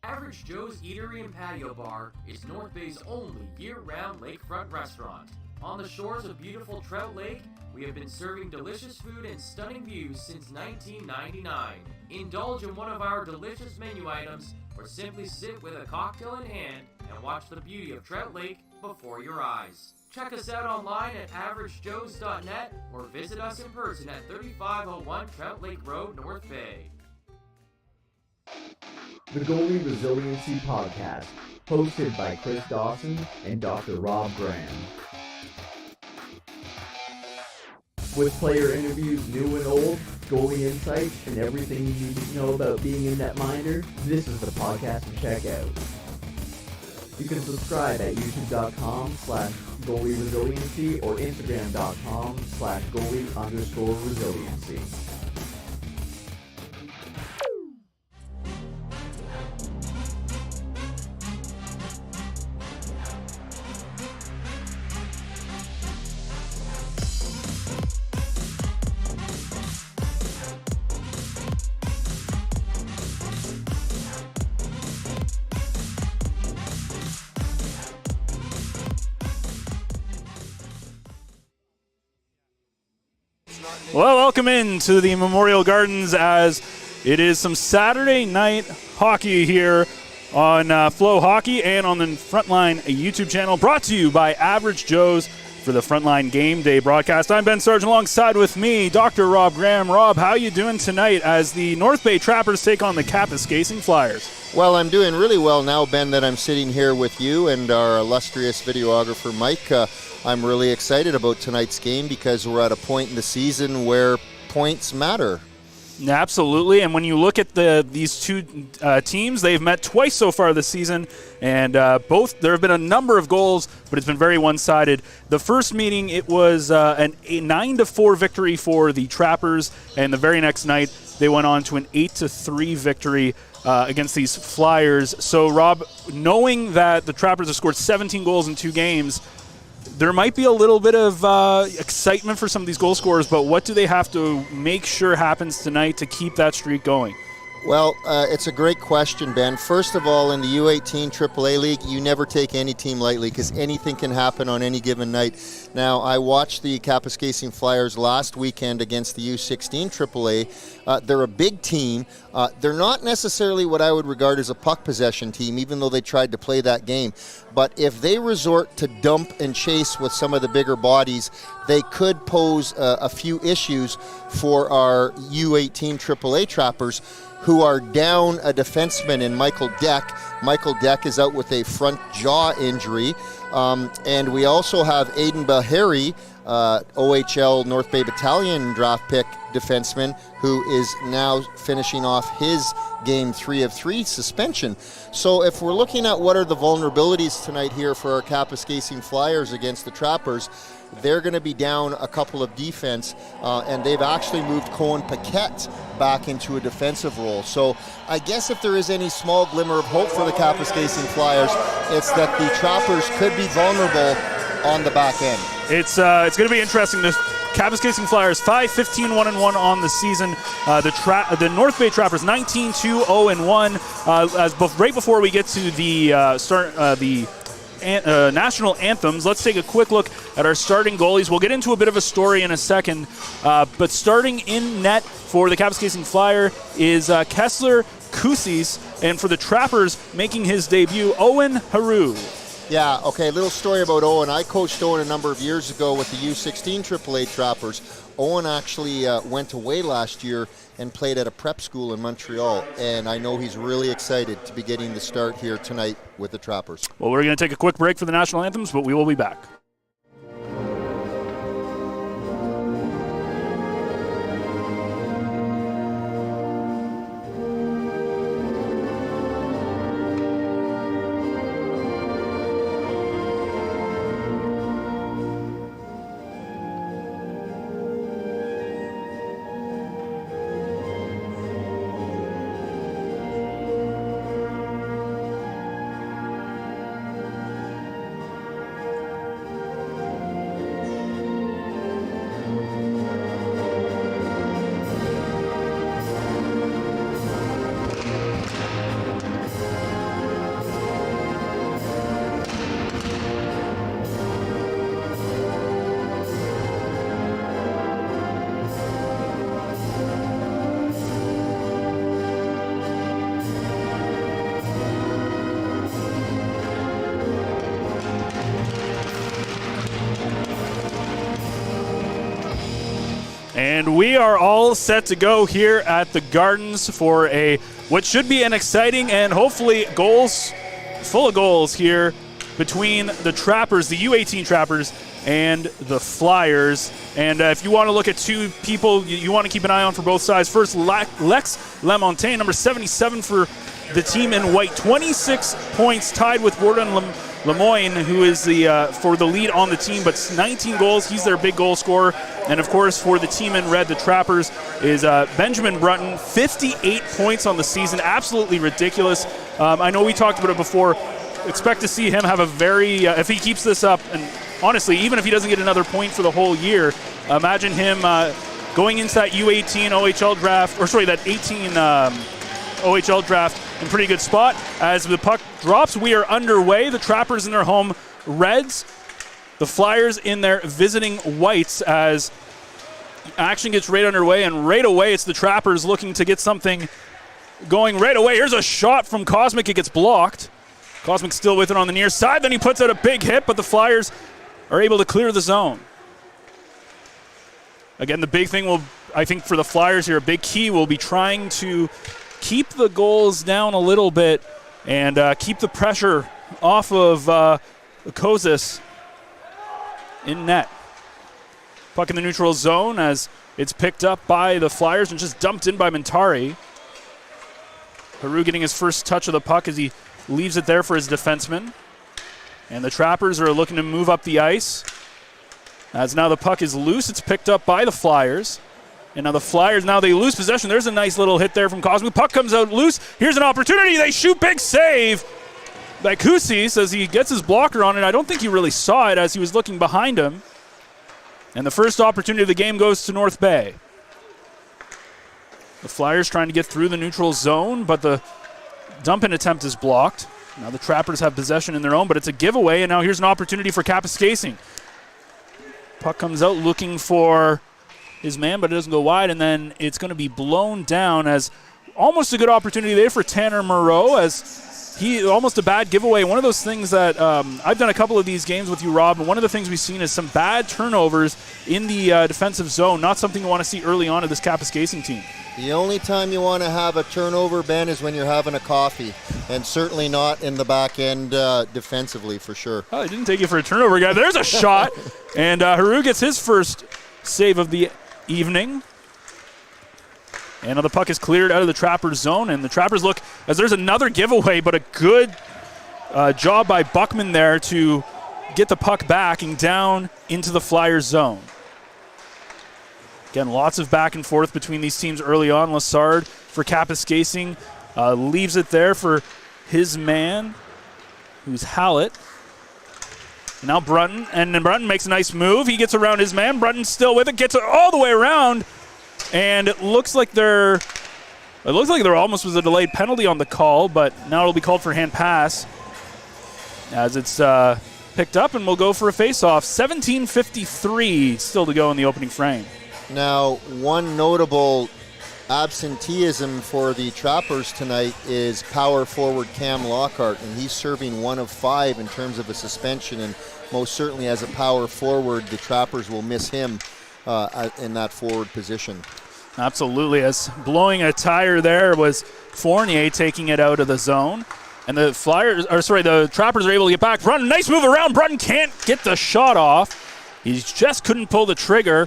Average Joe's Eatery and Patio Bar is North Bay's only year-round lakefront restaurant. On the shores of beautiful Trout Lake, we have been serving delicious food and stunning views since 1999. Indulge in one of our delicious menu items, or simply sit with a cocktail in hand and watch the beauty of Trout Lake before your eyes. Check us out online at averagejoes.net or visit us in person at 3501 Trout Lake Road, North Bay. The Goalie Resiliency Podcast, hosted by Chris Dawson and Dr. Rob Graham. With player interviews new and old, goalie insights, and everything you need to know about being a netminder, this is the podcast to check out. You can subscribe at youtube.com/goalieresiliency or instagram.com/goalie_resiliency. Well, welcome into the Memorial Gardens as it is some Saturday night hockey here on Flow Hockey and on the Frontline YouTube channel, brought to you by Average Joe's for the Frontline Game Day broadcast. I'm Ben Sargent, alongside with me, Dr. Rob Graham. Rob, how you doing tonight as the North Bay Trappers take on the Kapuskasing Flyers? Well, I'm doing really well now, Ben, that I'm sitting here with you and our illustrious videographer, Mike. I'm really excited about tonight's game because we're at a point in the season where points matter. Absolutely, and when you look at these two teams, they've met twice so far this season, and there have been a number of goals, but it's been very one-sided. The first meeting, it was a 9-4 victory for the Trappers, and the very next night, they went on to an 8-3 victory against these Flyers. So, Rob, knowing that the Trappers have scored 17 goals in 2 games, there might be a little bit of excitement for some of these goal scorers, but what do they have to make sure happens tonight to keep that streak going? Well, it's a great question, Ben. First of all, in the U18 AAA League, you never take any team lightly because anything can happen on any given night. Now, I watched the Kapuskasing Flyers last weekend against the U16 AAA. They're a big team. They're not necessarily what I would regard as a puck possession team, even though they tried to play that game. But if they resort to dump and chase with some of the bigger bodies, they could pose a few issues for our U18 AAA Trappers, who are down a defenseman in Michael Deck. Michael Deck is out with a front jaw injury. And we also have Aiden Bahari, OHL North Bay Battalion draft pick defenseman, who is now finishing off his game 3 of 3 suspension. So if we're looking at what are the vulnerabilities tonight here for our Kapuskasing Flyers against the Trappers, they're going to be down a couple of defense, and they've actually moved Cohen Paquette back into a defensive role. So I guess if there is any small glimmer of hope for the Kapuskasing Flyers, it's that the Trappers could be vulnerable on the back end. It's going to be interesting. The Kapuskasing Flyers 5-15-1-1 on the season. The North Bay Trappers 19-2-0-1. Right before we get to the national anthems, let's take a quick look at our starting goalies. We'll get into a bit of a story in a second, but starting in net for the Kapuskasing Flyer is Kessler Kusis, and for the Trappers making his debut, Owen Haru. Yeah, okay, little story about Owen. I coached Owen a number of years ago with the U16 AAA Trappers. Owen actually went away last year and played at a prep school in Montreal, and I know he's really excited to be getting the start here tonight with the Trappers. Well, we're going to take a quick break for the national anthems, but we will be back. And we are all set to go here at the Gardens for what should be an exciting and hopefully full of goals here between the Trappers, the U18 Trappers, and the Flyers. And if you want to look at two people you want to keep an eye on for both sides, first Lex Lamontagne, number 77 for the team in white, 26 points, tied with Warden Lemoyne, who is for the lead on the team, but 19 goals. He's their big goal scorer. And, of course, for the team in red, the Trappers, is Benjamin Brunton, 58 points on the season. Absolutely ridiculous. I know we talked about it before. Expect to see him have a very if he keeps this up, and honestly, even if he doesn't get another point for the whole year, imagine him going into that U18 OHL draft, that 18 OHL draft in pretty good spot. As the puck drops, we are underway. The Trappers in their home reds, the Flyers in their visiting whites, as action gets right underway, and right away it's the Trappers looking to get something going right away. Here's a shot from Cosmic. It gets blocked. Cosmic's still with it on the near side. Then he puts out a big hit, but the Flyers are able to clear the zone. Again, the big thing I think for the Flyers here, a big key will be trying to keep the goals down a little bit and keep the pressure off of Kozis in net. Puck in the neutral zone as it's picked up by the Flyers and just dumped in by Mentari. Haru getting his first touch of the puck as he leaves it there for his defenseman. And the Trappers are looking to move up the ice. As now the puck is loose, it's picked up by the Flyers. And now the Flyers, they lose possession. There's a nice little hit there from Cosmic. Puck comes out loose. Here's an opportunity. They shoot. Big save by Kusis as he gets his blocker on it. I don't think he really saw it as he was looking behind him. And the first opportunity of the game goes to North Bay. The Flyers trying to get through the neutral zone, but the dump-in attempt is blocked. Now the Trappers have possession in their own, but it's a giveaway, and now here's an opportunity for Kapuskasing. Puck comes out looking for his man, but it doesn't go wide, and then it's going to be blown down as almost a good opportunity there for Tanner Moreau, as he almost a bad giveaway. One of those things that I've done a couple of these games with you, Rob, and one of the things we've seen is some bad turnovers in the defensive zone. Not something you want to see early on in this Kapuskasing team. The only time you want to have a turnover, Ben, is when you're having a coffee, and certainly not in the back end defensively, for sure. Oh, I didn't take you for a turnover, guy. There's a shot, and Haru gets his first save of the evening. And now the puck is cleared out of the Trappers' zone, and the Trappers look as there's another giveaway, but a good job by Buckman there to get the puck back and down into the Flyers' zone. Again, lots of back and forth between these teams early on. Lassard for Kapuskasing leaves it there for his man, who's Hallett. And now Brunton, and then Brunton makes a nice move. He gets around his man. Brunton's still with it, gets it all the way around, and it looks like there almost was a delayed penalty on the call, but now it'll be called for hand pass as it's picked up, and we'll go for a face-off. 17:53 still to go in the opening frame. Now, one notable absenteeism for the Trappers tonight is power forward Cam Lockhart, and he's serving 1 of 5 in terms of a suspension, and most certainly as a power forward, the Trappers will miss him in that forward position. Absolutely, as blowing a tire there was Fournier taking it out of the zone, and the Trappers are able to get back. Brunton, nice move around. Brunton can't get the shot off. He just couldn't pull the trigger,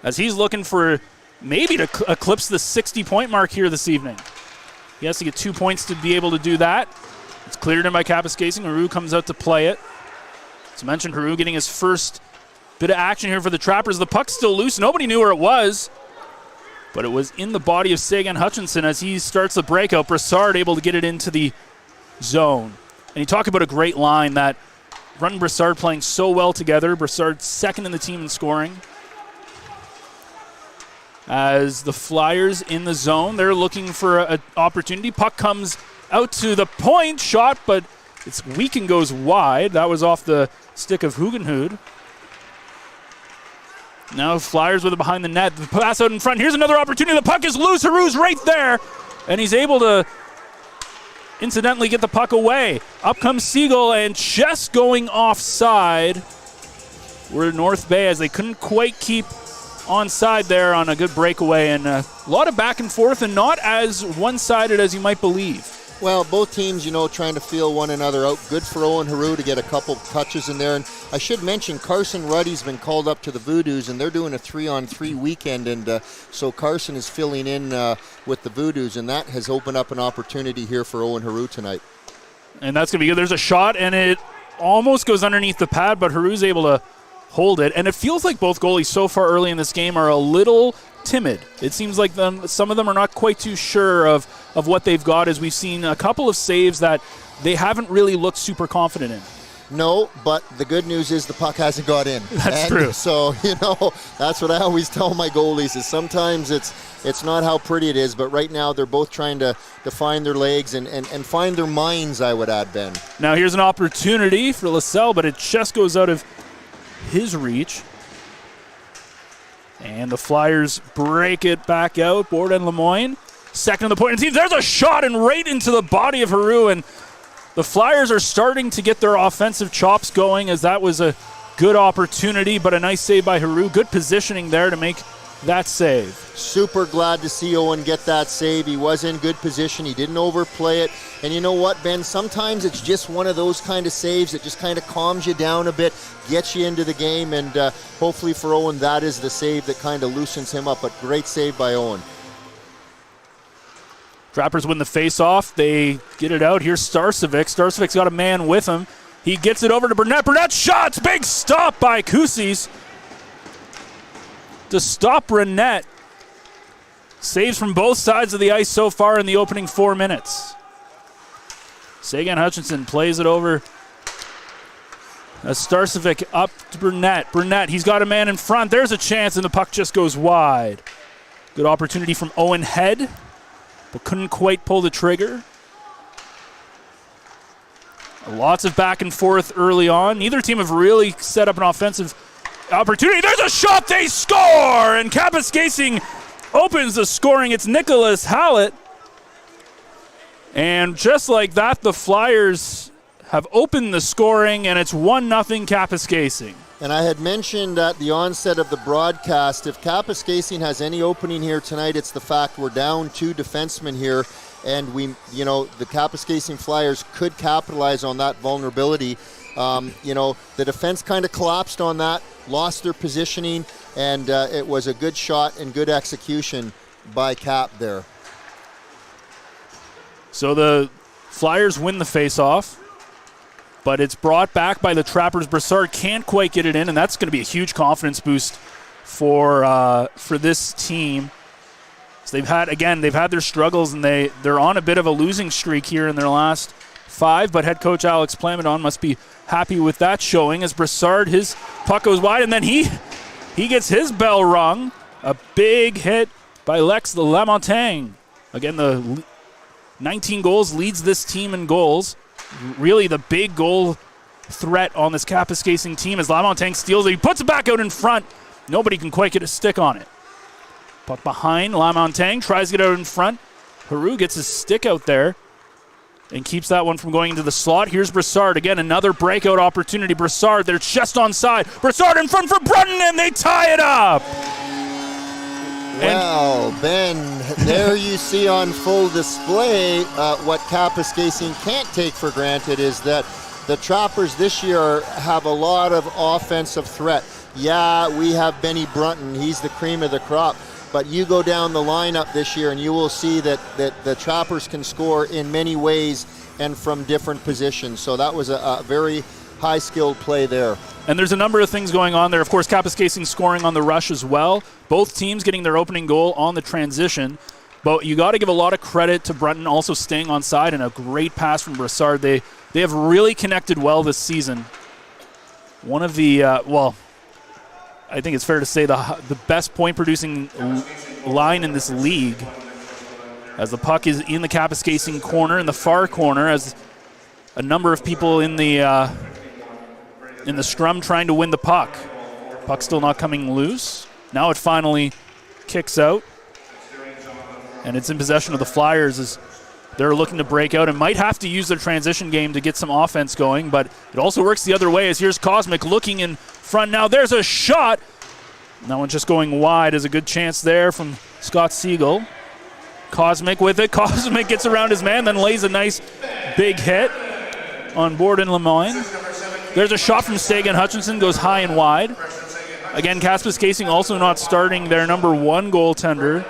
as he's looking for maybe to eclipse the 60-point mark here this evening. He has to get 2 points to be able to do that. It's cleared in by Kapuskasing. Haru comes out to play it. As mentioned, Haru getting his first bit of action here for the Trappers. The puck's still loose. Nobody knew where it was, but it was in the body of Sagan Hutchinson as he starts the breakout. Brassard able to get it into the zone. And you talk about a great line, that Brunton Brassard playing so well together. Brassard second in the team in scoring. As the Flyers in the zone, they're looking for an opportunity. Puck comes out to the point, shot, but it's weak and goes wide. That was off the stick of Hugenhood. Now Flyers with it behind the net. The pass out in front. Here's another opportunity. The puck is loose. Haru's right there, and he's able to incidentally get the puck away. Up comes Siegel, and just going offside were North Bay, as they couldn't quite keep onside there on a good breakaway, and a lot of back and forth and not as one-sided as you might believe. Well, both teams, trying to feel one another out. Good for Owen Haru to get a couple touches in there. And I should mention Carson Ruddy's been called up to the Voodoos, and they're doing a 3-on-3 weekend. And so Carson is filling in with the Voodoos, and that has opened up an opportunity here for Owen Haru tonight. And that's going to be good. There's a shot, and it almost goes underneath the pad, but Haru's able to hold it. And it feels like both goalies so far early in this game are a little timid. It seems like some of them are not quite too sure of what they've got, as we've seen a couple of saves that they haven't really looked super confident in. No, but the good news is the puck hasn't got in. That's true. So, that's what I always tell my goalies is sometimes it's not how pretty it is, but right now they're both trying to find their legs and find their minds, I would add, Ben. Now here's an opportunity for LaSalle, but it just goes out of his reach. And the Flyers break it back out. Board and Lemoyne. Second on the point and team. There's a shot and right into the body of Haru. And the Flyers are starting to get their offensive chops going, as that was a good opportunity, but a nice save by Haru. Good positioning there to make that save. Super glad to see Owen get that save. He was in good position. He didn't overplay it. And you know what, Ben? Sometimes it's just one of those kind of saves that just kind of calms you down a bit, gets you into the game, and hopefully for Owen, that is the save that kind of loosens him up. But great save by Owen. Trappers win the face-off. They get it out. Here's Starcevic. Starcevic's got a man with him. He gets it over to Burnett. Burnett shots! Big stop by Kusis to stop Burnett. Saves from both sides of the ice so far in the opening 4 minutes. Sagan Hutchinson plays it over. Starcevic up to Burnett. Burnett, he's got a man in front. There's a chance, and the puck just goes wide. Good opportunity from Owen Head, but couldn't quite pull the trigger. Lots of back and forth early on. Neither team have really set up an offensive opportunity. There's a shot. They score, and Kapuskasing opens the scoring. It's Nicholas Hallett. And just like that, the Flyers have opened the scoring, and it's 1-0 Kapuskasing. And I had mentioned at the onset of the broadcast, if Kapuskasing has any opening here tonight, it's the fact we're down 2 defensemen here, and the Kapuskasing Flyers could capitalize on that vulnerability. The defense kind of collapsed on that, lost their positioning, and it was a good shot and good execution by Cap there. So the Flyers win the face-off, but it's brought back by the Trappers. Brassard can't quite get it in, and that's going to be a huge confidence boost for this team. So they've had their struggles, and they're on a bit of a losing streak here in their last 5, but head coach Alex Plamondon must be happy with that showing, as Brassard, his puck goes wide, and then he gets his bell rung. A big hit by Lex Lamontagne. Again, the 19 goals leads this team in goals. Really the big goal threat on this Kapuskasing team as Lamontagne steals it. He puts it back out in front. Nobody can quite get a stick on it. Puck behind. Lamontagne tries to get out in front. Haru gets his stick out there and keeps that one from going into the slot. Here's Brassard. Again, another breakout opportunity. Brassard, they're just onside. Brassard in front for Brunton, and they tie it up. Well, Ben, there you see on full display what Kapuskasing can't take for granted is that the Trappers this year have a lot of offensive threat. Yeah, we have Benny Brunton. He's the cream of the crop. But you go down the lineup this year and you will see that the Trappers can score in many ways and from different positions. So that was a very high-skilled play there. And there's a number of things going on there. Of course, Kapuskasing scoring on the rush as well. Both teams getting their opening goal on the transition. But you got to give a lot of credit to Brunton also staying on side, and a great pass from Brassard. They have really connected well this season. One of the, I think it's fair to say the best point-producing line in this league, as the puck is in the Kapuskasing corner, in the far corner, as a number of people in the scrum trying to win the puck. Puck still not coming loose. Now it finally kicks out, and it's in possession of the Flyers as they're looking to break out and might have to use their transition game to get some offense going, but it also works the other way as here's Cosmic looking in front now. There's a shot. And that one just going wide is a good chance there from Scott Siegel. Cosmic with it. Cosmic gets around his man, then lays a nice big hit on Borden Lemoyne. There's a shot from Sagan Hutchinson, goes high and wide. Again, Kapuskasing also not starting their number 1 goaltender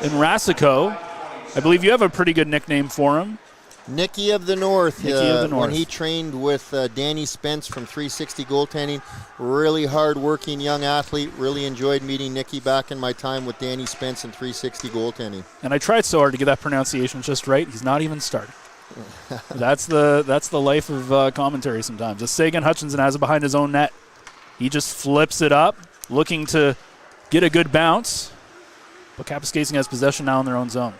in Rasico. I believe you have a pretty good nickname for him. Nicky of the North. Nicky of the North. When he trained with Danny Spence from 360 Goaltending, really hard-working young athlete. Really enjoyed meeting Nicky back in my time with Danny Spence and 360 Goaltending. And I tried so hard to get that pronunciation just right. He's not even starting. That's the life of commentary sometimes. As Sagan Hutchinson has it behind his own net. He just flips it up, looking to get a good bounce. But Kapuskasing has possession now in their own zone.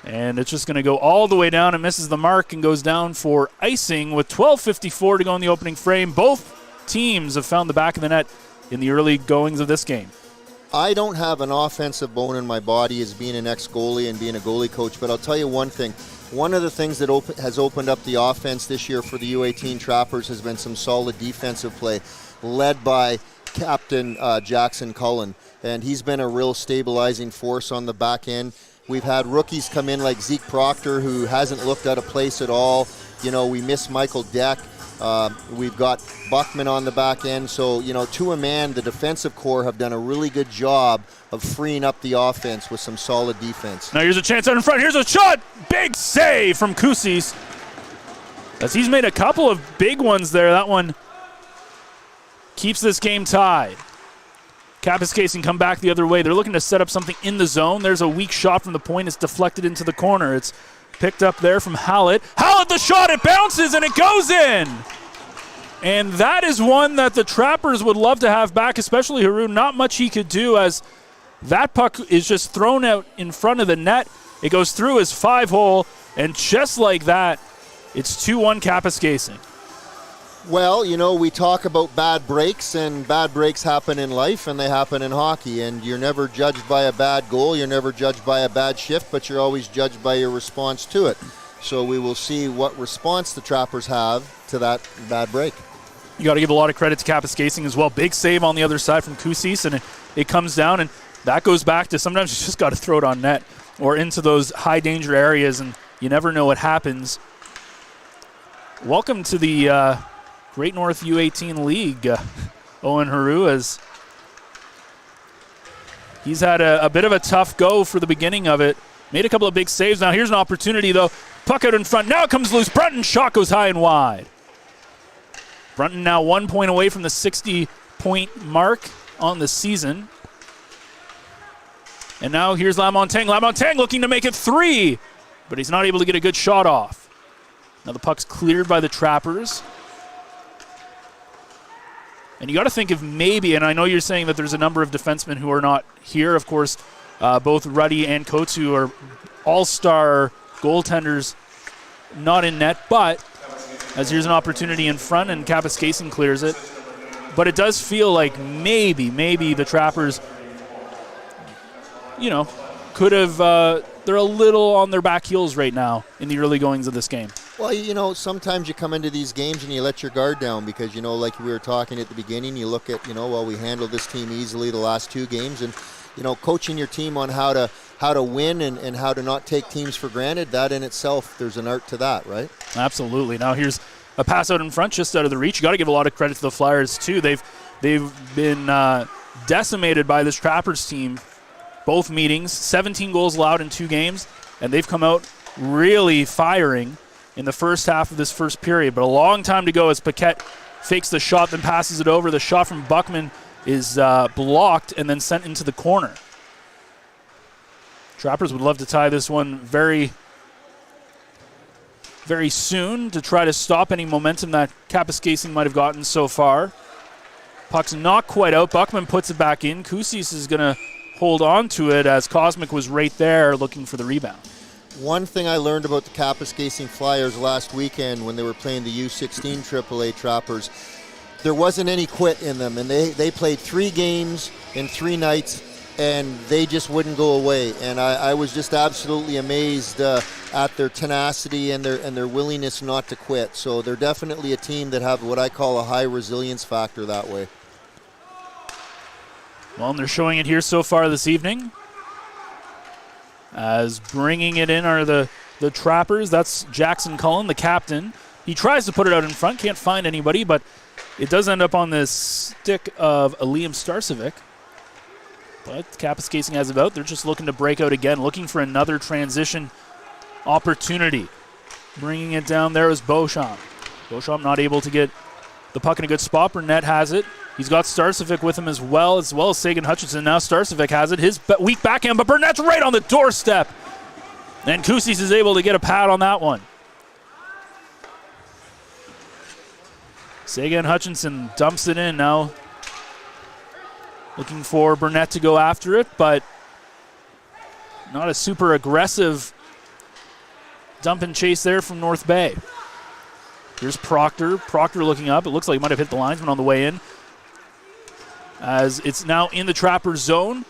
And it's just going to go all the way down and misses the mark and goes down for icing with 12:54 to go in the opening frame. Both teams have found the back of the net in the early goings of this game. I don't have an offensive bone in my body as being an ex-goalie and being a goalie coach, but I'll tell you one thing. One of the things that has opened up the offense this year for the U18 Trappers has been some solid defensive play, led by Captain Jackson Cullen. And he's been a real stabilizing force on the back end. We've had rookies come in like Zeke Proctor, who hasn't looked out of place at all. You know, we miss Michael Deck. We've got Buckman on the back end. So, you know, to a man, the defensive core have done a really good job of freeing up the offense with some solid defense. Now here's a chance out in front. Here's a shot. Big save from Kusis. As he's made a couple of big ones there. That one keeps this game tied. Kapuskasing come back the other way. They're looking to set up something in the zone. There's a weak shot from the point. It's deflected into the corner. It's picked up there from Hallett. Hallett, the shot, it bounces and it goes in. And that is one that the Trappers would love to have back, especially Haru. Not much he could do as that puck is just thrown out in front of the net. It goes through his 5-hole, and just like that, it's 2-1 Kapuskasing. Well, you know, we talk about bad breaks, and bad breaks happen in life, and they happen in hockey. And you're never judged by a bad goal, you're never judged by a bad shift, but you're always judged by your response to it. So we will see what response the Trappers have to that bad break. You got to give a lot of credit to Kapuskasing as well. Big save on the other side from Kusis, and it comes down, and that goes back to sometimes you just got to throw it on net or into those high danger areas, and you never know what happens. Welcome to the Great North U18 League, Owen Haru, as he's had a bit of a tough go for the beginning of it. Made a couple of big saves. Now here's an opportunity, though. Puck out in front. Now it comes loose. Brunton, shot goes high and wide. Brunton now 1 point away from the 60-point mark on the season. And now here's Lamontagne. Lamontagne looking to make it 3, but he's not able to get a good shot off. Now the puck's cleared by the Trappers. And you got to think if maybe, and I know you're saying that there's a number of defensemen who are not here. Of course, both Ruddy and Kotu are all-star goaltenders not in net, but as here's an opportunity in front and Kapuskasing clears it. But it does feel like maybe the Trappers, you know, could have, they're a little on their back heels right now in the early goings of this game. Well, you know, sometimes you come into these games and you let your guard down because, you know, like we were talking at the beginning, you look at, you know, well, we handled this team easily the last 2 games, and, you know, coaching your team on how to win and how to not take teams for granted, that in itself, there's an art to that, right? Absolutely. Now here's a pass out in front, just out of the reach. You got to give a lot of credit to the Flyers, too. They've been decimated by this Trappers team. Both meetings, 17 goals allowed in 2 games, and they've come out really firing in the first half of this first period. But a long time to go as Paquette fakes the shot, then passes it over. The shot from Buckman is blocked and then sent into the corner. Trappers would love to tie this one very, very soon to try to stop any momentum that Kapuskasing might have gotten so far. Puck's not quite out. Buckman puts it back in. Kusis is going to hold on to it as Cosmic was right there looking for the rebound. One thing I learned about the Kapuskasing Flyers last weekend when they were playing the U16 AAA Trappers, there wasn't any quit in them, and they played 3 games in 3 nights, and they just wouldn't go away. And I was just absolutely amazed at their tenacity and their willingness not to quit. So they're definitely a team that have what I call a high resilience factor that way. Well, and they're showing it here so far this evening. As bringing it in are the Trappers. That's Jackson Cullen, the captain. He tries to put it out in front, can't find anybody, but it does end up on the stick of Liam Starcevic. But Kapuskasing has it out. They're just looking to break out again, looking for another transition opportunity. Bringing it down there is Beauchamp. Beauchamp not able to get the puck in a good spot. Burnett has it. He's got Starcevic with him as well as Sagan Hutchinson. Now Starcevic has it. His weak backhand, but Burnett's right on the doorstep. And Kusis is able to get a pad on that one. Sagan Hutchinson dumps it in now. Looking for Burnett to go after it, but not a super aggressive dump and chase there from North Bay. Here's Proctor. Proctor looking up. It looks like he might have hit the linesman on the way in. As it's now in the Trappers zone.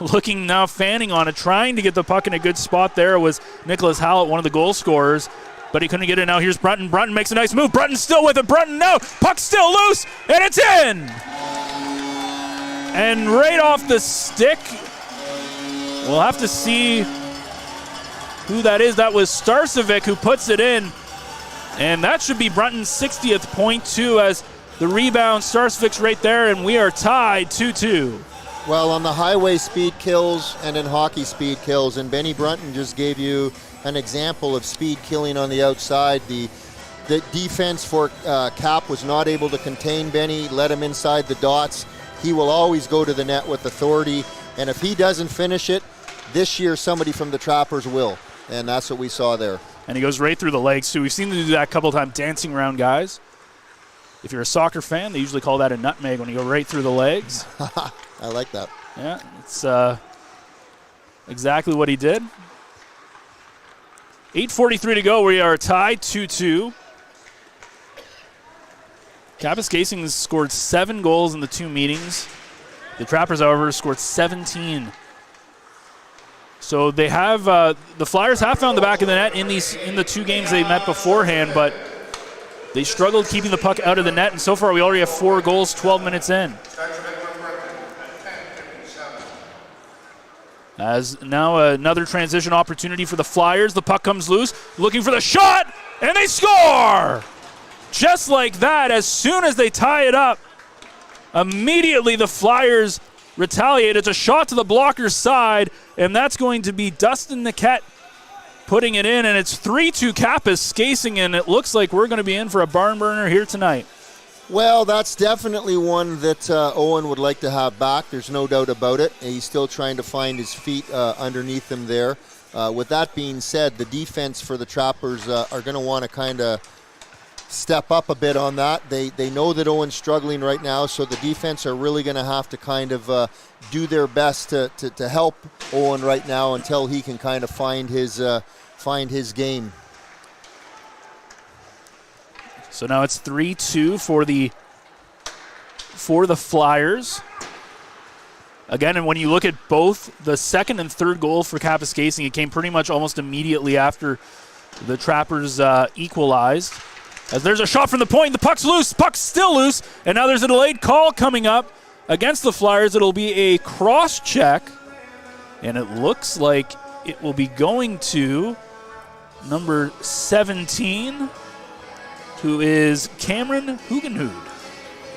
Looking now, fanning on it, trying to get the puck in a good spot there was Nicholas Hallett, one of the goal scorers, but he couldn't get it. Now here's Brunton. Brunton makes a nice move. Brunton's still with it. Brunton, no. Puck's still loose, and it's in! And right off the stick, we'll have to see who that is. That was Starcevic who puts it in. And that should be Brunton's 60th point, too, as the rebound, Starcevic's right there, and we are tied 2-2. Well, on the highway speed kills and in hockey speed kills, and Benny Brunton just gave you an example of speed killing on the outside. The defense for Cap was not able to contain Benny, let him inside the dots. He will always go to the net with authority, and if he doesn't finish it, this year somebody from the Trappers will, and that's what we saw there. And he goes right through the legs, too. We've seen him do that a couple of times, dancing around guys. If you're a soccer fan, they usually call that a nutmeg when you go right through the legs. I like that. Yeah, it's exactly what he did. 8:43 to go. We are tied 2-2. Kapuskasing has scored 7 goals in the 2 meetings. The Trappers, however, scored 17. So they have the Flyers have found the back of the net in the 2 games they met beforehand, but they struggled keeping the puck out of the net, and so far we already have 4 goals 12 minutes in. As now another transition opportunity for the Flyers. The puck comes loose, looking for the shot, and they score! Just like that, as soon as they tie it up, immediately the Flyers retaliate. It's a shot to the blocker's side, and that's going to be Dustin Niquette putting it in, and it's 3-2 Kapuskasing, and it looks like we're going to be in for a barn burner here tonight. Well, that's definitely one that Owen would like to have back. There's no doubt about it. He's still trying to find his feet underneath him there. With that being said, the defense for the Trappers are going to want to kind of step up a bit on that. They know that Owen's struggling right now, so the defense are really going to have to kind of do their best to help Owen right now until he can kind of find his game. So now it's 3-2 for the Flyers. Again, and when you look at both the second and third goal for Kapuskasing, it came pretty much almost immediately after the Trappers equalized. As there's a shot from the point, the puck's loose, puck's still loose, and now there's a delayed call coming up against the Flyers. It'll be a cross check, and it looks like it will be going to number 17, who is Cameron Hugenhood.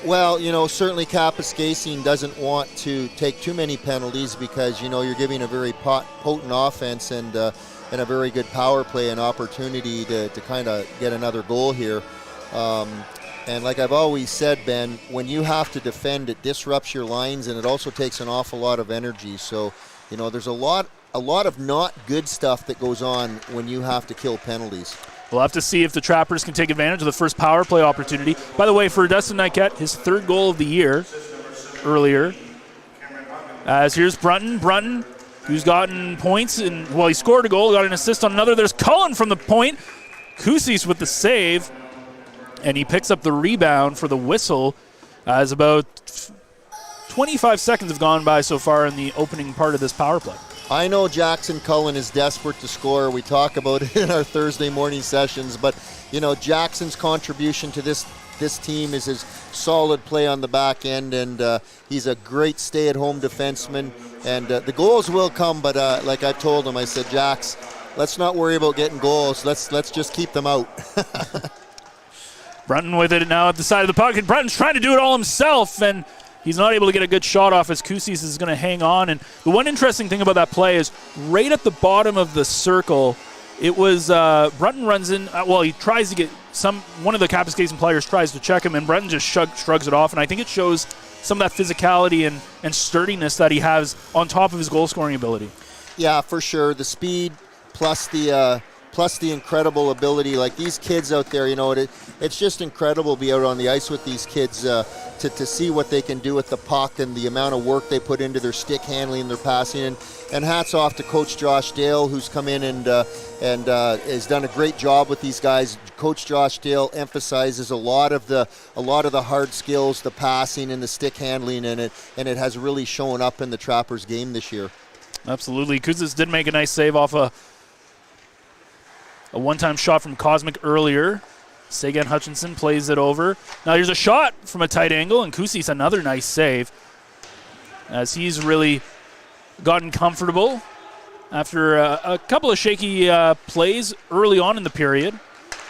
Well, certainly Kapuskasing doesn't want to take too many penalties because, you're giving a very potent offense and a very good power play an opportunity to kind of get another goal here. And like I've always said, Ben, when you have to defend, it disrupts your lines and it also takes an awful lot of energy. So, there's a lot of not good stuff that goes on when you have to kill penalties. We'll have to see if the Trappers can take advantage of the first power play opportunity. By the way, for Dustin Niquette, his 3rd goal of the year earlier. As here's Brunton. Brunton, who's gotten points, he scored a goal, got an assist on another. There's Cullen from the point. Kusis with the save, and he picks up the rebound for the whistle as about 25 seconds have gone by so far in the opening part of this power play. I know Jackson Cullen is desperate to score. We talk about it in our Thursday morning sessions, but Jackson's contribution to this this team is his solid play on the back end, and he's a great stay-at-home defenseman. And the goals will come, but like I told him, I said, Jax, let's not worry about getting goals. Let's just keep them out. Brunton with it now at the side of the puck, and Brunton's trying to do it all himself, and he's not able to get a good shot off as Kusis is going to hang on. And the one interesting thing about that play is right at the bottom of the circle, it was Brunton runs in. He tries to get one of the Kapuskasing players tries to check him, and Brunton just shrugs it off. And I think it shows some of that physicality and sturdiness that he has on top of his goal-scoring ability. Yeah, for sure. The speed plus the incredible ability. Like these kids out there, it's just incredible to be out on the ice with these kids to see what they can do with the puck and the amount of work they put into their stick handling and their passing. And hats off to Coach Josh Dale, who's come in and has done a great job with these guys. Coach Josh Dale emphasizes a lot of the hard skills, the passing and the stick handling, and it has really shown up in the Trappers game this year. Absolutely. Kuzis did make a nice save off a one-time shot from Cosmic earlier. Sagan Hutchinson plays it over. Now here's a shot from a tight angle, and Kusis another nice save as he's really gotten comfortable after a couple of shaky plays early on in the period.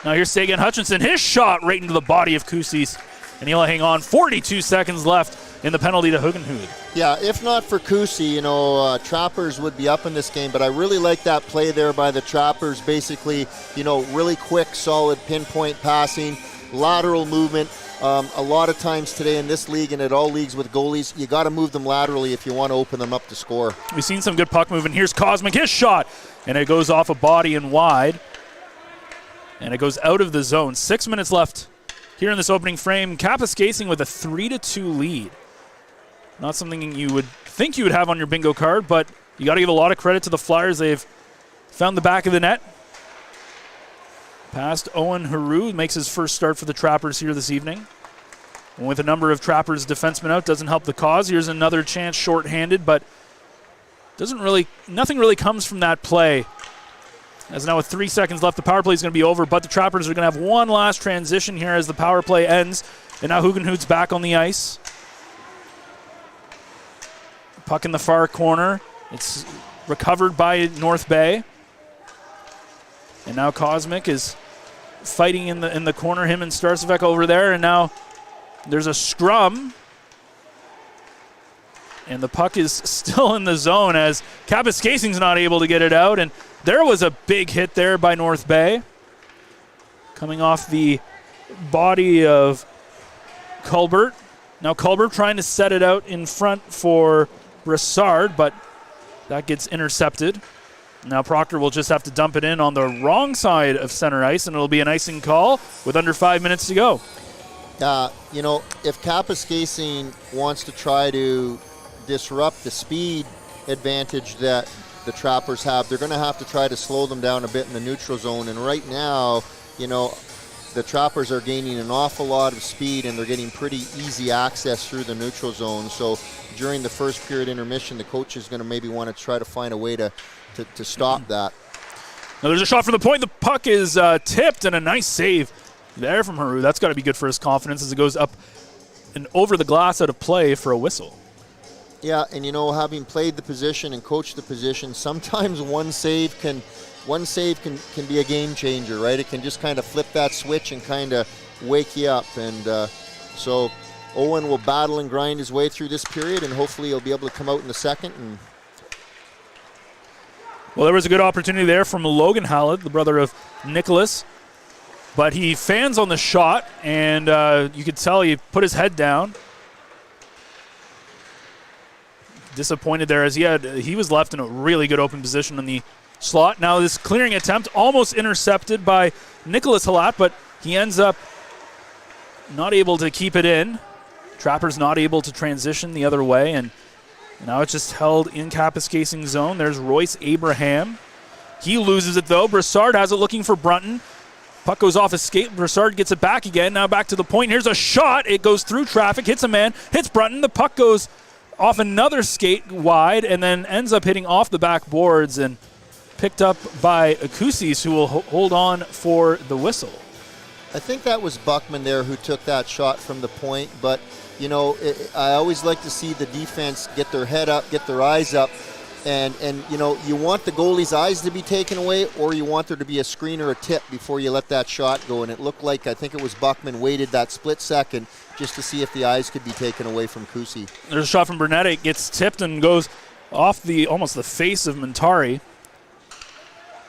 Now here's Sagan Hutchinson. His shot right into the body of Kusis, and he'll hang on. 42 seconds left in the penalty to Hugenhood. Yeah, if not for Kusi, Trappers would be up in this game, but I really like that play there by the Trappers. Basically, really quick, solid pinpoint passing, lateral movement. A lot of times today in this league and at all leagues with goalies, you got to move them laterally if you want to open them up to score. We've seen some good puck movement. Here's Cosmic, his shot, and it goes off a body and wide, and it goes out of the zone. 6 minutes left here in this opening frame. Kapuskasing with a 3-2 lead. Not something you would think you would have on your bingo card, but you got to give a lot of credit to the Flyers. They've found the back of the net. Past Owen Haru makes his first start for the Trappers here this evening. And with a number of Trappers defensemen out, doesn't help the cause. Here's another chance shorthanded, but nothing really comes from that play. As now with 3 seconds left, the power play is going to be over, but the Trappers are going to have one last transition here as the power play ends. And now Hugenhood's back on the ice. Puck in the far corner. It's recovered by North Bay. And now Cosmic is fighting in the corner, him and Starcevec over there. And now there's a scrum. And the puck is still in the zone as Kapuskasing's not able to get it out. And there was a big hit there by North Bay. Coming off the body of Culbert. Now Culbert trying to set it out in front for Brassard, but that gets intercepted. Now Proctor will just have to dump it in on the wrong side of center ice, and it'll be an icing call with under 5 minutes to go. If Kapuskasing wants to try to disrupt the speed advantage that the Trappers have, they're going to have to try to slow them down a bit in the neutral zone. And right now, the Trappers are gaining an awful lot of speed, and they're getting pretty easy access through the neutral zone. So during the first period intermission, the coach is going to maybe want to try to find a way to stop that. Now there's a shot from the point. The puck is tipped, and a nice save there from Haru. That's got to be good for his confidence as it goes up and over the glass out of play for a whistle. Yeah, and having played the position and coached the position, sometimes one save can be a game changer, right? It can just kind of flip that switch and kind of wake you up. And so Owen will battle and grind his way through this period, and hopefully he'll be able to come out in the second. Well, there was a good opportunity there from Logan Hallett, the brother of Nicholas. But he fans on the shot, and you could tell he put his head down. Disappointed there as he was left in a really good open position in the slot. Now this clearing attempt almost intercepted by Nicholas Hallett, but he ends up not able to keep it in. Trappers not able to transition the other way, and now it's just held in Kapuskasing zone. There's Royce Abraham. He loses it though. Brassard has it looking for Brunton. Puck goes off his skate. Brassard gets it back again. Now back to the point. Here's a shot. It goes through traffic, hits a man, hits Brunton. The puck goes off another skate wide and then ends up hitting off the backboards and picked up by Kusis, who will hold on for the whistle. I think that was Buckman there who took that shot from the point, but I always like to see the defense get their head up, get their eyes up, and you want the goalie's eyes to be taken away, or you want there to be a screen or a tip before you let that shot go. And it looked like, I think it was Buckman, waited that split second just to see if the eyes could be taken away from Kusi. There's a shot from Burnett. It gets tipped and goes off almost the face of Montari.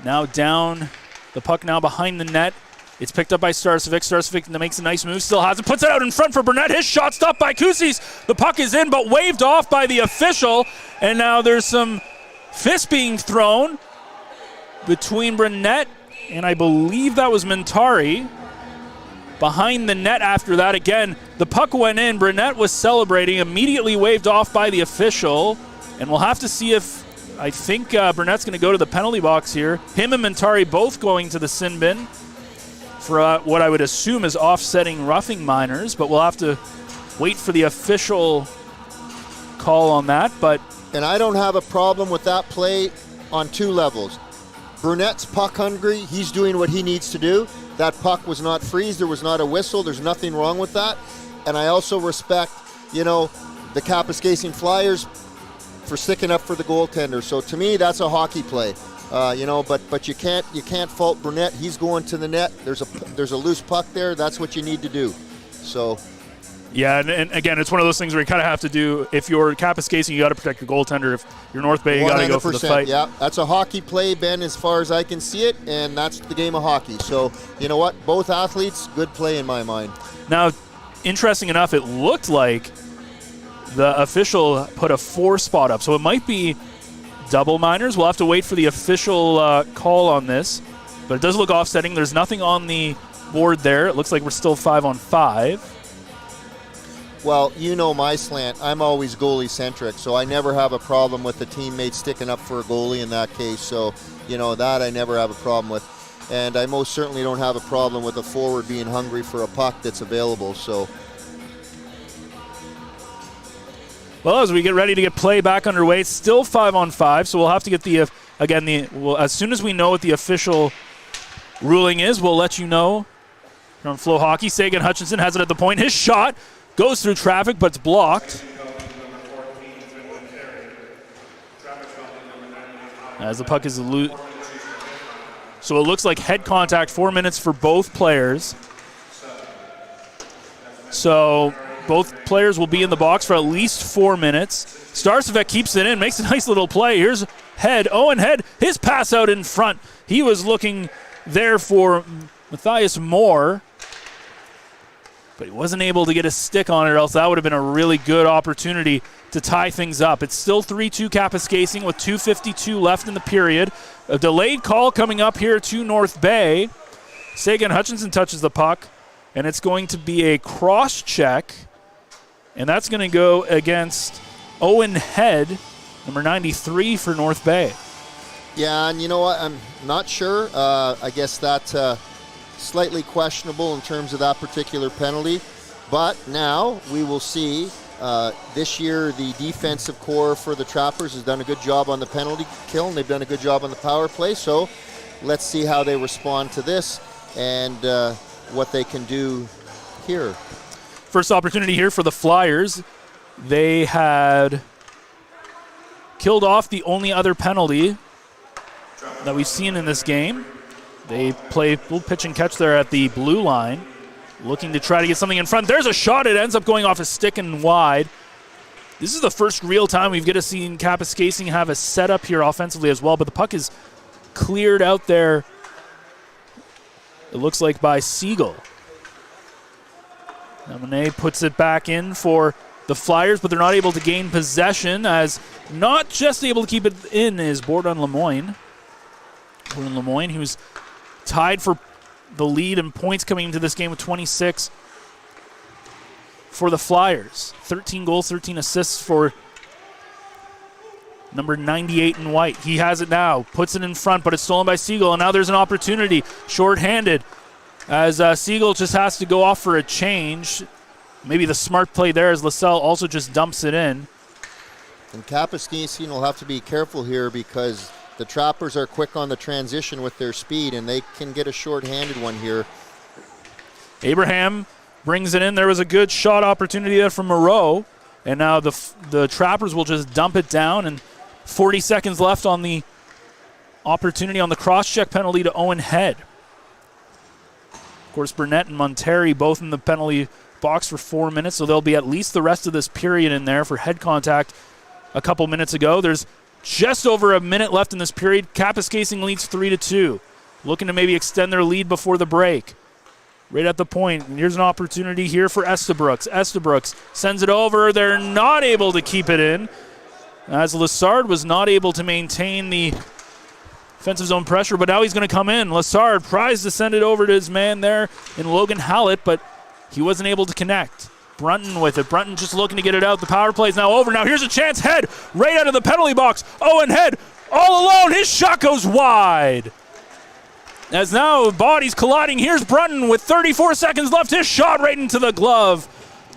Now down, the puck now behind the net. It's picked up by Starcevic. Starcevic makes a nice move, still has it, puts it out in front for Burnett. His shot stopped by Kusis. The puck is in, but waved off by the official. And now there's some fists being thrown between Burnett and I believe that was Montari. Behind the net after that again. The puck went in. Burnett was celebrating, immediately waved off by the official. And we'll have to see if, I think Burnett's going to go to the penalty box here. Him and Montari both going to the sin bin for what I would assume is offsetting roughing minors, but we'll have to wait for the official call on that. And I don't have a problem with that play on two levels. Burnett's puck hungry. He's doing what he needs to do. That puck was not freeze. There was not a whistle. There's nothing wrong with that. And I also respect, the Kapuskasing Flyers for sticking up for the goaltender. So to me, that's a hockey play. But you can't fault Burnett. He's going to the net. There's a loose puck there. That's what you need to do. So. Yeah, and again, it's one of those things where you kind of have to do. If you're Kapuskasing, you got to protect your goaltender. If you're North Bay, you got to go for the fight. Yeah, that's a hockey play, Ben, as far as I can see it, and that's the game of hockey. So you know what? Both athletes, good play in my mind. Now, interesting enough, it looked like the official put a 4 spot up, so it might be double minors. We'll have to wait for the official call on this, but it does look offsetting. There's nothing on the board there. It looks like we're still 5-on-5. Well, my slant. I'm always goalie-centric, so I never have a problem with a teammate sticking up for a goalie in that case. So, that I never have a problem with. And I most certainly don't have a problem with a forward being hungry for a puck that's available. So. Well, as we get ready to get play back underway, it's still 5-on-5, so we'll have to get as soon as we know what the official ruling is, we'll let you know. From Flow Hockey, Sagan Hutchinson has it at the point. His shot goes through traffic, but it's blocked. As the puck is loose. So it looks like head contact, 4 minutes for both players. So both players will be in the box for at least 4 minutes. Starcevic keeps it in, makes a nice little play. Here's Head. Owen Head, his pass out in front. He was looking there for Matthias Moore, but he wasn't able to get a stick on it, or else that would have been a really good opportunity to tie things up. It's still 3-2 Kapuskasing with 2:52 left in the period. A delayed call coming up here to North Bay. Sagan Hutchinson touches the puck, and it's going to be a cross check, and that's going to go against Owen Head, number 93 for North Bay. Yeah, and you know what? I'm not sure. I guess that's slightly questionable in terms of that particular penalty. But now we will see. This year, the defensive core for the Trappers has done a good job on the penalty kill, and they've done a good job on the power play. So let's see how they respond to this and what they can do here. First opportunity here for the Flyers. They had killed off the only other penalty that we've seen in this game. They play full pitch and catch there at the blue line, looking to try to get something in front. There's a shot. It ends up going off a stick and wide. This is the first real time we've get to see Kapuskasing have a setup here offensively as well, but the puck is cleared out there, it looks like, by Siegel. Now Monet puts it back in for the Flyers, but they're not able to gain possession, as not just able to keep it in is Bourdon Lemoyne. Bourdon Lemoyne, who's tied for the lead in points coming into this game with 26 for the Flyers. 13 goals, 13 assists for number 98 in white. He has it now, puts it in front, but it's stolen by Siegel, and now there's an opportunity, shorthanded, as Siegel just has to go off for a change. Maybe the smart play there as LaSalle also just dumps it in. And Kapuskasing will have to be careful here because the Trappers are quick on the transition with their speed, and they can get a short-handed one here. Abraham brings it in. There was a good shot opportunity there from Moreau. And now the Trappers will just dump it down. And 40 seconds left on the opportunity on the cross-check penalty to Owen Head. Of course, Burnett and Monteri both in the penalty box for 4 minutes, so there'll be at least the rest of this period in there for head contact a couple minutes ago. There's just over a minute left in this period. Kapuskasing leads 3-2. Looking to maybe extend their lead before the break. Right at the point. And here's an opportunity here for Estabrooks. Estabrooks sends it over. They're not able to keep it in, as Lessard was not able to maintain the offensive zone pressure, but now he's going to come in. Lessard tries to send it over to his man there in Logan Hallett, but he wasn't able to connect. Brunton with it. Brunton just looking to get it out. The power play is now over. Now here's a chance. Head right out of the penalty box. Owen Head all alone. His shot goes wide. As now bodies colliding. Here's Brunton with 34 seconds left. His shot right into the glove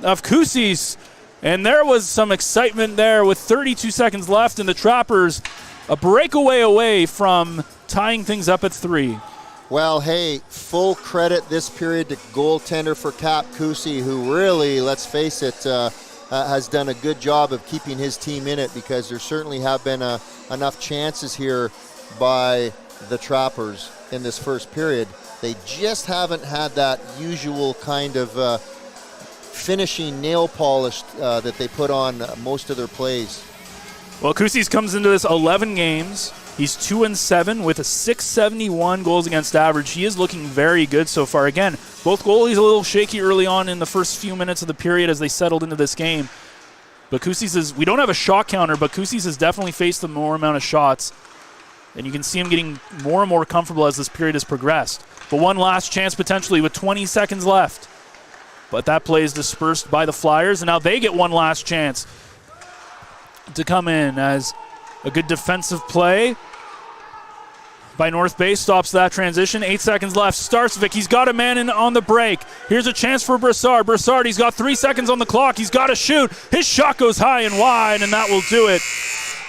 of Kusis. And there was some excitement there with 32 seconds left, and the Trappers a breakaway away from tying things up at 3. Well, hey, full credit this period to goaltender for Cap Kusi, who really, let's face it, has done a good job of keeping his team in it, because there certainly have been enough chances here by the Trappers in this first period. They just haven't had that usual kind of finishing nail polish that they put on most of their plays. Well, Kusis comes into this 11 games. He's 2-7 with a .671 goals against average. He is looking very good so far. Again, both goalies a little shaky early on in the first few minutes of the period as they settled into this game. But Kusis we don't have a shot counter, but Kusis has definitely faced the more amount of shots. And you can see him getting more and more comfortable as this period has progressed. But one last chance potentially with 20 seconds left. But that play is dispersed by the Flyers, and now they get one last chance to come in as a good defensive play by North Bay stops that transition. 8 seconds left. Starcevic, he's got a man in on the break. Here's a chance for Brassard. Brassard, he's got 3 seconds on the clock. He's got to shoot. His shot goes high and wide, and that will do it.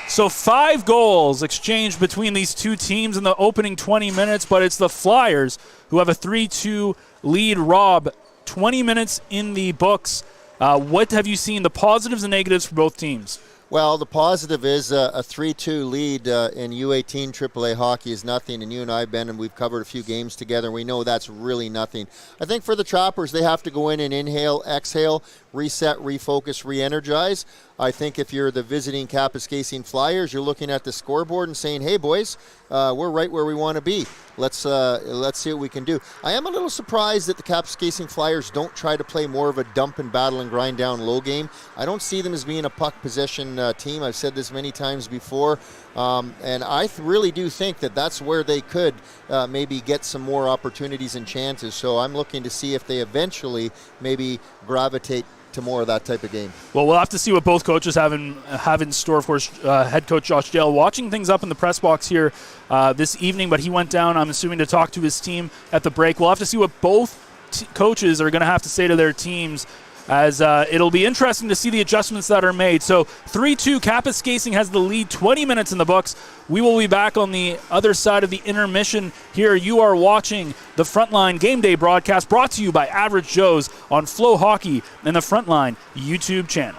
So 5 goals exchanged between these two teams in the opening 20 minutes, but it's the Flyers who have a 3-2 lead. Rob, 20 minutes in the books. What have you seen, the positives and negatives for both teams? Well, the positive is a 3-2 lead in U18 AAA hockey is nothing, and you and I, Ben, and we've covered a few games together, and we know that's really nothing. I think for the Trappers, they have to go in and inhale, exhale, reset, refocus, re-energize. I think if you're the visiting Kapuskasing Flyers, you're looking at the scoreboard and saying, hey, boys, we're right where we want to be. Let's see what we can do. I am a little surprised that the Kapuskasing Flyers don't try to play more of a dump and battle and grind down low game. I don't see them as being a puck possession team. I've said this many times before, and I really do think that that's where they could maybe get some more opportunities and chances. So I'm looking to see if they eventually maybe gravitate to more of that type of game. Well, we'll have to see what both coaches have in store. Of course, head coach Josh Dale watching things up in the press box here this evening, but he went down, I'm assuming, to talk to his team at the break. We'll have to see what both coaches are going to have to say to their teams, as it'll be interesting to see the adjustments that are made. So 3-2, Kapuskasing has the lead, 20 minutes in the books. We will be back on the other side of the intermission here. You are watching the Frontline Game Day broadcast, brought to you by Average Joe's on Flow Hockey and the Frontline YouTube channel.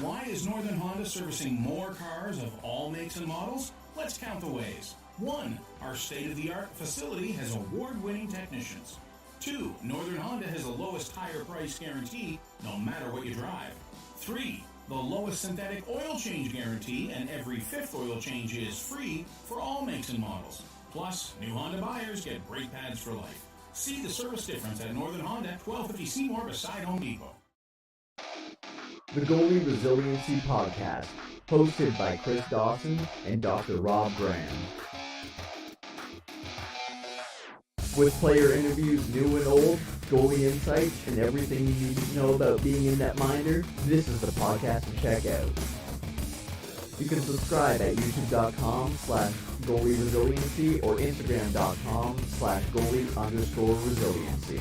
Why is Northern Honda servicing more cars of all makes and models? Let's count the ways. 1, our state-of-the-art facility has award-winning technicians. 2, Northern Honda has the lowest tire price guarantee, no matter what you drive. 3, the lowest synthetic oil change guarantee, and every 5th oil change is free for all makes and models. Plus, new Honda buyers get brake pads for life. See the service difference at Northern Honda, 1250 Seymour beside Home Depot. The Goalie Resiliency Podcast, hosted by Chris Dawson and Dr. Rob Graham. With player interviews new and old, goalie insights, and everything you need to know about being a netminder, this is the podcast to check out. You can subscribe at youtube.com/goalieresiliency or instagram.com/goalie_resiliency.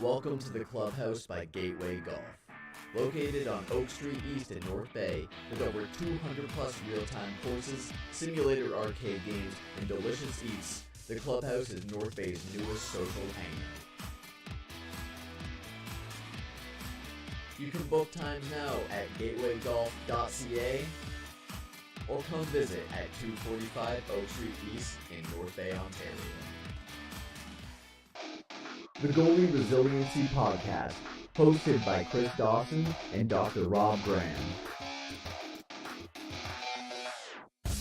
Welcome to the Clubhouse by Gateway Golf. Located on Oak Street East in North Bay, with over 200 plus real-time courses, simulator arcade games, and delicious eats, the Clubhouse is North Bay's newest social hangout. You can book times now at gatewaygolf.ca or come visit at 245 Oak Street East in North Bay, Ontario. The Goalie Resiliency Podcast, hosted by Chris Dawson and Dr. Rob Graham.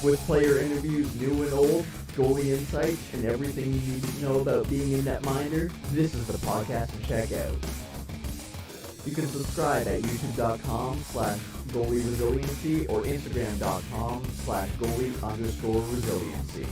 With player interviews new and old, goalie insights, and everything you need to know about being a netminder, this is the podcast to check out. You can subscribe at youtube.com/goalie-resiliency or instagram.com/goalie_resiliency.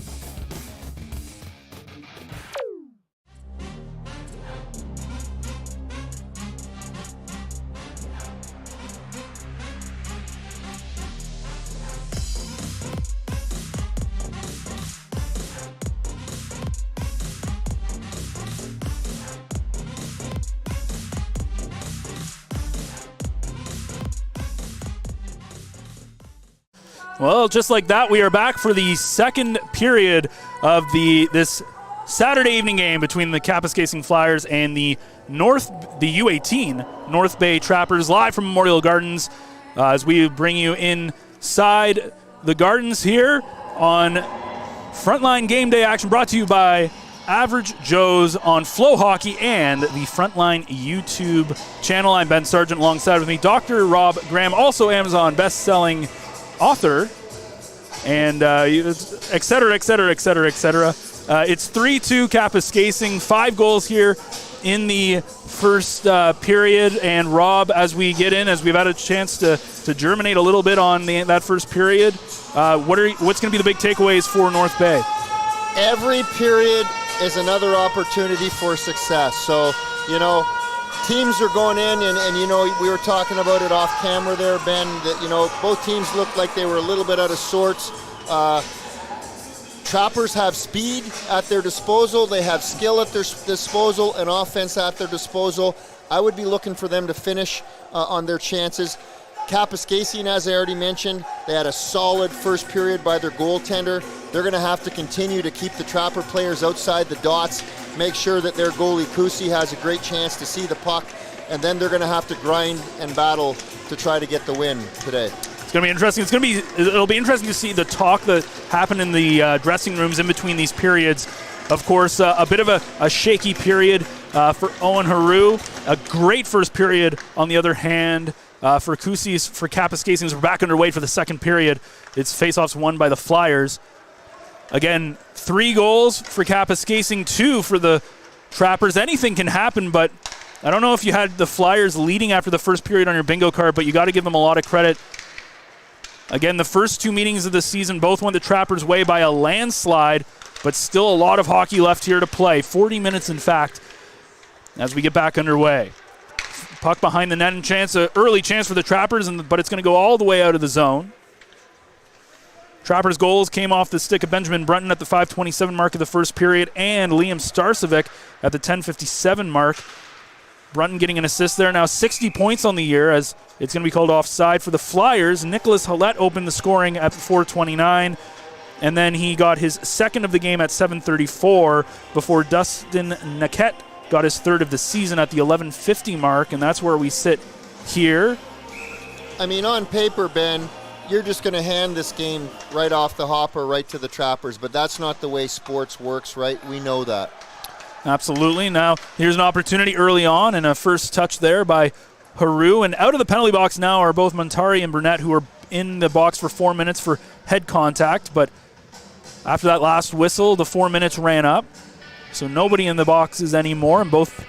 Well, just like that, we are back for the second period of this Saturday evening game between the Kapuskasing Flyers and the U18 North Bay Trappers, live from Memorial Gardens, as we bring you inside the Gardens here on Frontline Game Day action, brought to you by Average Joe's on Flow Hockey and the Frontline YouTube channel. I'm Ben Sargent, alongside with me, Dr. Rob Graham, also Amazon best-selling author, and et cetera, et cetera, et cetera, et cetera. It's 3-2 Kapuskasing, 5 goals here in the first period. And Rob, as we've had a chance to germinate a little bit on that first period, what's going to be the big takeaways for North Bay? Every period is another opportunity for success. So, teams are going in, and we were talking about it off camera there, Ben, that, both teams looked like they were a little bit out of sorts. Trappers have speed at their disposal. They have skill at their disposal and offense at their disposal. I would be looking for them to finish on their chances. Kapuskasing, as I already mentioned, they had a solid first period by their goaltender. They're going to have to continue to keep the Trapper players outside the dots, make sure that their goalie Kusi has a great chance to see the puck, and then they're going to have to grind and battle to try to get the win today. It's going to be interesting. It'll be interesting to see the talk that happened in the dressing rooms in between these periods. Of course, a bit of a shaky period for Owen Haru. A great first period, on the other hand, for Kapuskasing. We're back underway for the second period. It's faceoffs won by the Flyers. Again, 3 goals for Kapuskasing, 2 for the Trappers. Anything can happen, but I don't know if you had the Flyers leading after the first period on your bingo card, but you got to give them a lot of credit. Again, the first 2 meetings of the season both went the Trappers' way by a landslide, but still a lot of hockey left here to play. 40 minutes, in fact, as we get back underway. Puck behind the net, and early chance for the Trappers, but it's going to go all the way out of the zone. Trappers' goals came off the stick of Benjamin Brunton at the 5:27 mark of the first period, and Liam Starcevic at the 10:57 mark. Brunton getting an assist there. Now 60 points on the year, as it's going to be called offside for the Flyers. Nicholas Hallett opened the scoring at 4:29, and then he got his second of the game at 7:34 before Dustin Naquette got his third of the season at the 11:50 mark, and that's where we sit here. I mean, on paper, Ben, you're just going to hand this game right off the hopper right to the Trappers, but that's not the way sports works, right? We know that. Absolutely. Now, here's an opportunity early on, and a first touch there by Haru. And out of the penalty box now are both Montari and Burnett, who are in the box for 4 minutes for head contact. But after that last whistle, the 4 minutes ran up. So nobody in the boxes anymore, and both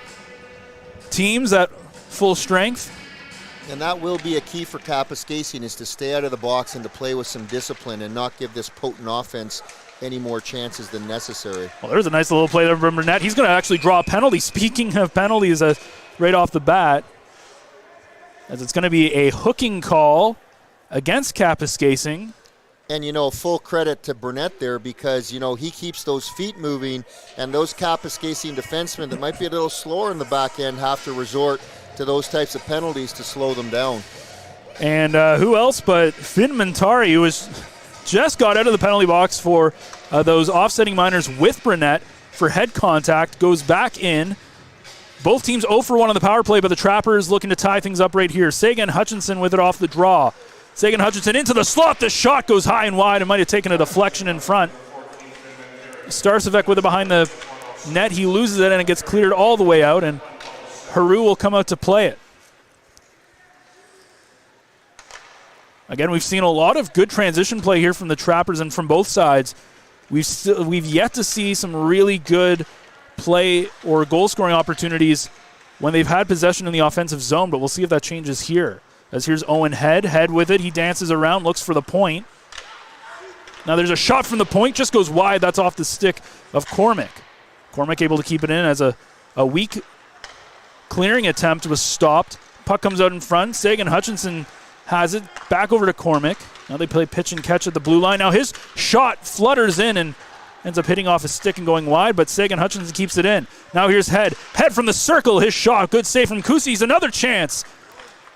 teams at full strength. And that will be a key for Kapuskasing, is to stay out of the box and to play with some discipline and not give this potent offense any more chances than necessary. Well, there's a nice little play there from Burnett. He's going to actually draw a penalty. Speaking of penalties, right off the bat, as it's going to be a hooking call against Kapuskasing. And, full credit to Burnett there because, he keeps those feet moving, and those Kapuskasing defensemen that might be a little slower in the back end have to resort to those types of penalties to slow them down. And who else but Finn Montari, who just got out of the penalty box for those offsetting minors with Burnett for head contact, goes back in. Both teams 0 for 1 on the power play, but the Trappers looking to tie things up right here. Sagan Hutchinson with it off the draw. Sagan Hutchinson into the slot. The shot goes high and wide and might have taken a deflection in front. Starcevec with it behind the net. He loses it and it gets cleared all the way out, and Haru will come out to play it. Again, we've seen a lot of good transition play here from the Trappers and from both sides. We've yet to see some really good play or goal-scoring opportunities when they've had possession in the offensive zone, but we'll see if that changes here. As here's Owen Head with it. He dances around, looks for the point. Now there's a shot from the point, just goes wide. That's off the stick of Cormac. Cormac able to keep it in as a weak clearing attempt was stopped. Puck comes out in front. Sagan Hutchinson has it. Back over to Cormac. Now they play pitch and catch at the blue line. Now his shot flutters in and ends up hitting off his stick and going wide, but Sagan Hutchinson keeps it in. Now here's Head from the circle. His shot. Good save from Kusis. Another chance.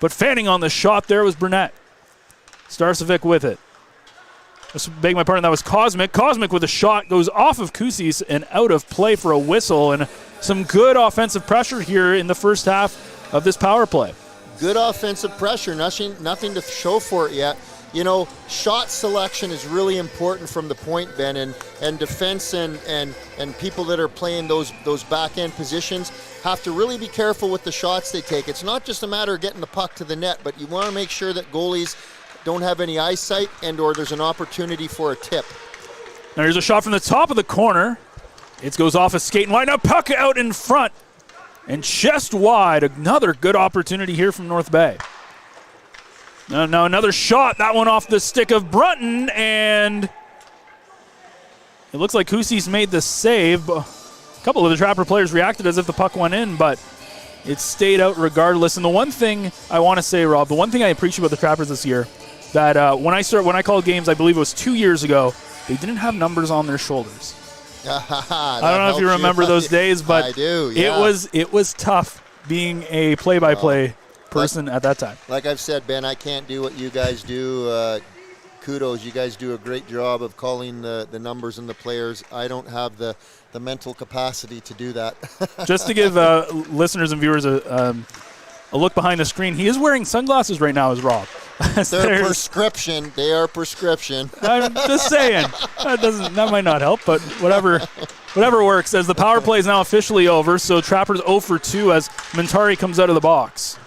But fanning on the shot there was Burnett. Starcevec with it. Beg my pardon, that was Cosmic. Cosmic with a shot goes off of Kusis and out of play for a whistle, and some good offensive pressure here in the first half of this power play. Good offensive pressure, nothing to show for it yet. Shot selection is really important from the point, Ben, and defense and people that are playing those back end positions have to really be careful with the shots they take. It's not just a matter of getting the puck to the net, but you want to make sure that goalies don't have any eyesight or there's an opportunity for a tip. Now here's a shot from the top of the corner. It goes off a skate and wide. Now puck out in front and chest wide. Another good opportunity here from North Bay. Now another shot. That one off the stick of Brunton, and it looks like Kusis made the save. A couple of the Trapper players reacted as if the puck went in, but it stayed out regardless. And the one thing I want to say, Rob, the one thing I appreciate about the Trappers this year, that when I called games, I believe it was 2 years ago, they didn't have numbers on their shoulders. I don't know if you remember those days, but I do, yeah. it was tough being a play-by-play person at that time. Like I've said, Ben, I can't do what you guys do. Kudos, you guys do a great job of calling the numbers and the players. I don't have the mental capacity to do that. Just to give listeners and viewers a look behind the screen, he is wearing sunglasses right now as Rob. They're prescription. They are prescription. I'm just saying. That might not help, but whatever works. As the power play is now officially over, so Trappers 0 for 2 as Montari comes out of the box.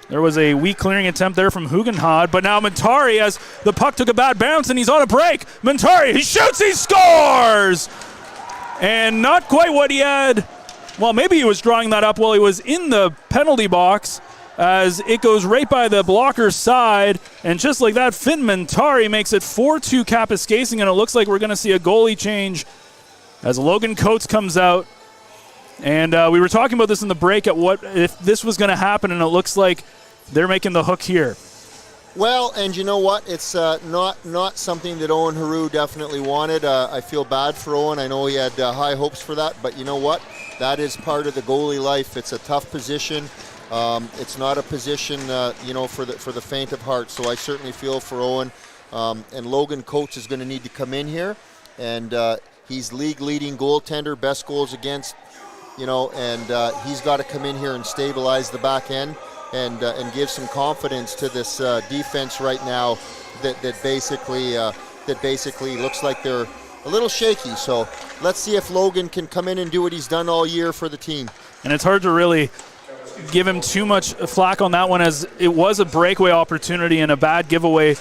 There was a weak clearing attempt there from Hugenhad, but now Montari, as the puck took a bad bounce and he's on a break. Montari, he shoots, he scores! And not quite what he had. Well, maybe he was drawing that up while he was in the penalty box, as it goes right by the blocker's side. And just like that, Finn Montari makes it 4-2 Kapuskasing, and it looks like we're going to see a goalie change as Logan Coates comes out. And we were talking about this in the break at what if this was going to happen, and it looks like they're making the hook here. Well, and you know what? It's not something that Owen Haru definitely wanted. I feel bad for Owen. I know he had high hopes for that, but you know what? That is part of the goalie life. It's a tough position. It's not a position, for the faint of heart. So I certainly feel for Owen. And Logan Coates is going to need to come in here, and he's league-leading goaltender, best goals against. And he's got to come in here and stabilize the back end and give some confidence to this defense right now that basically looks like they're a little shaky. So let's see if Logan can come in and do what he's done all year for the team. And it's hard to really give him too much flack on that one, as it was a breakaway opportunity and a bad giveaway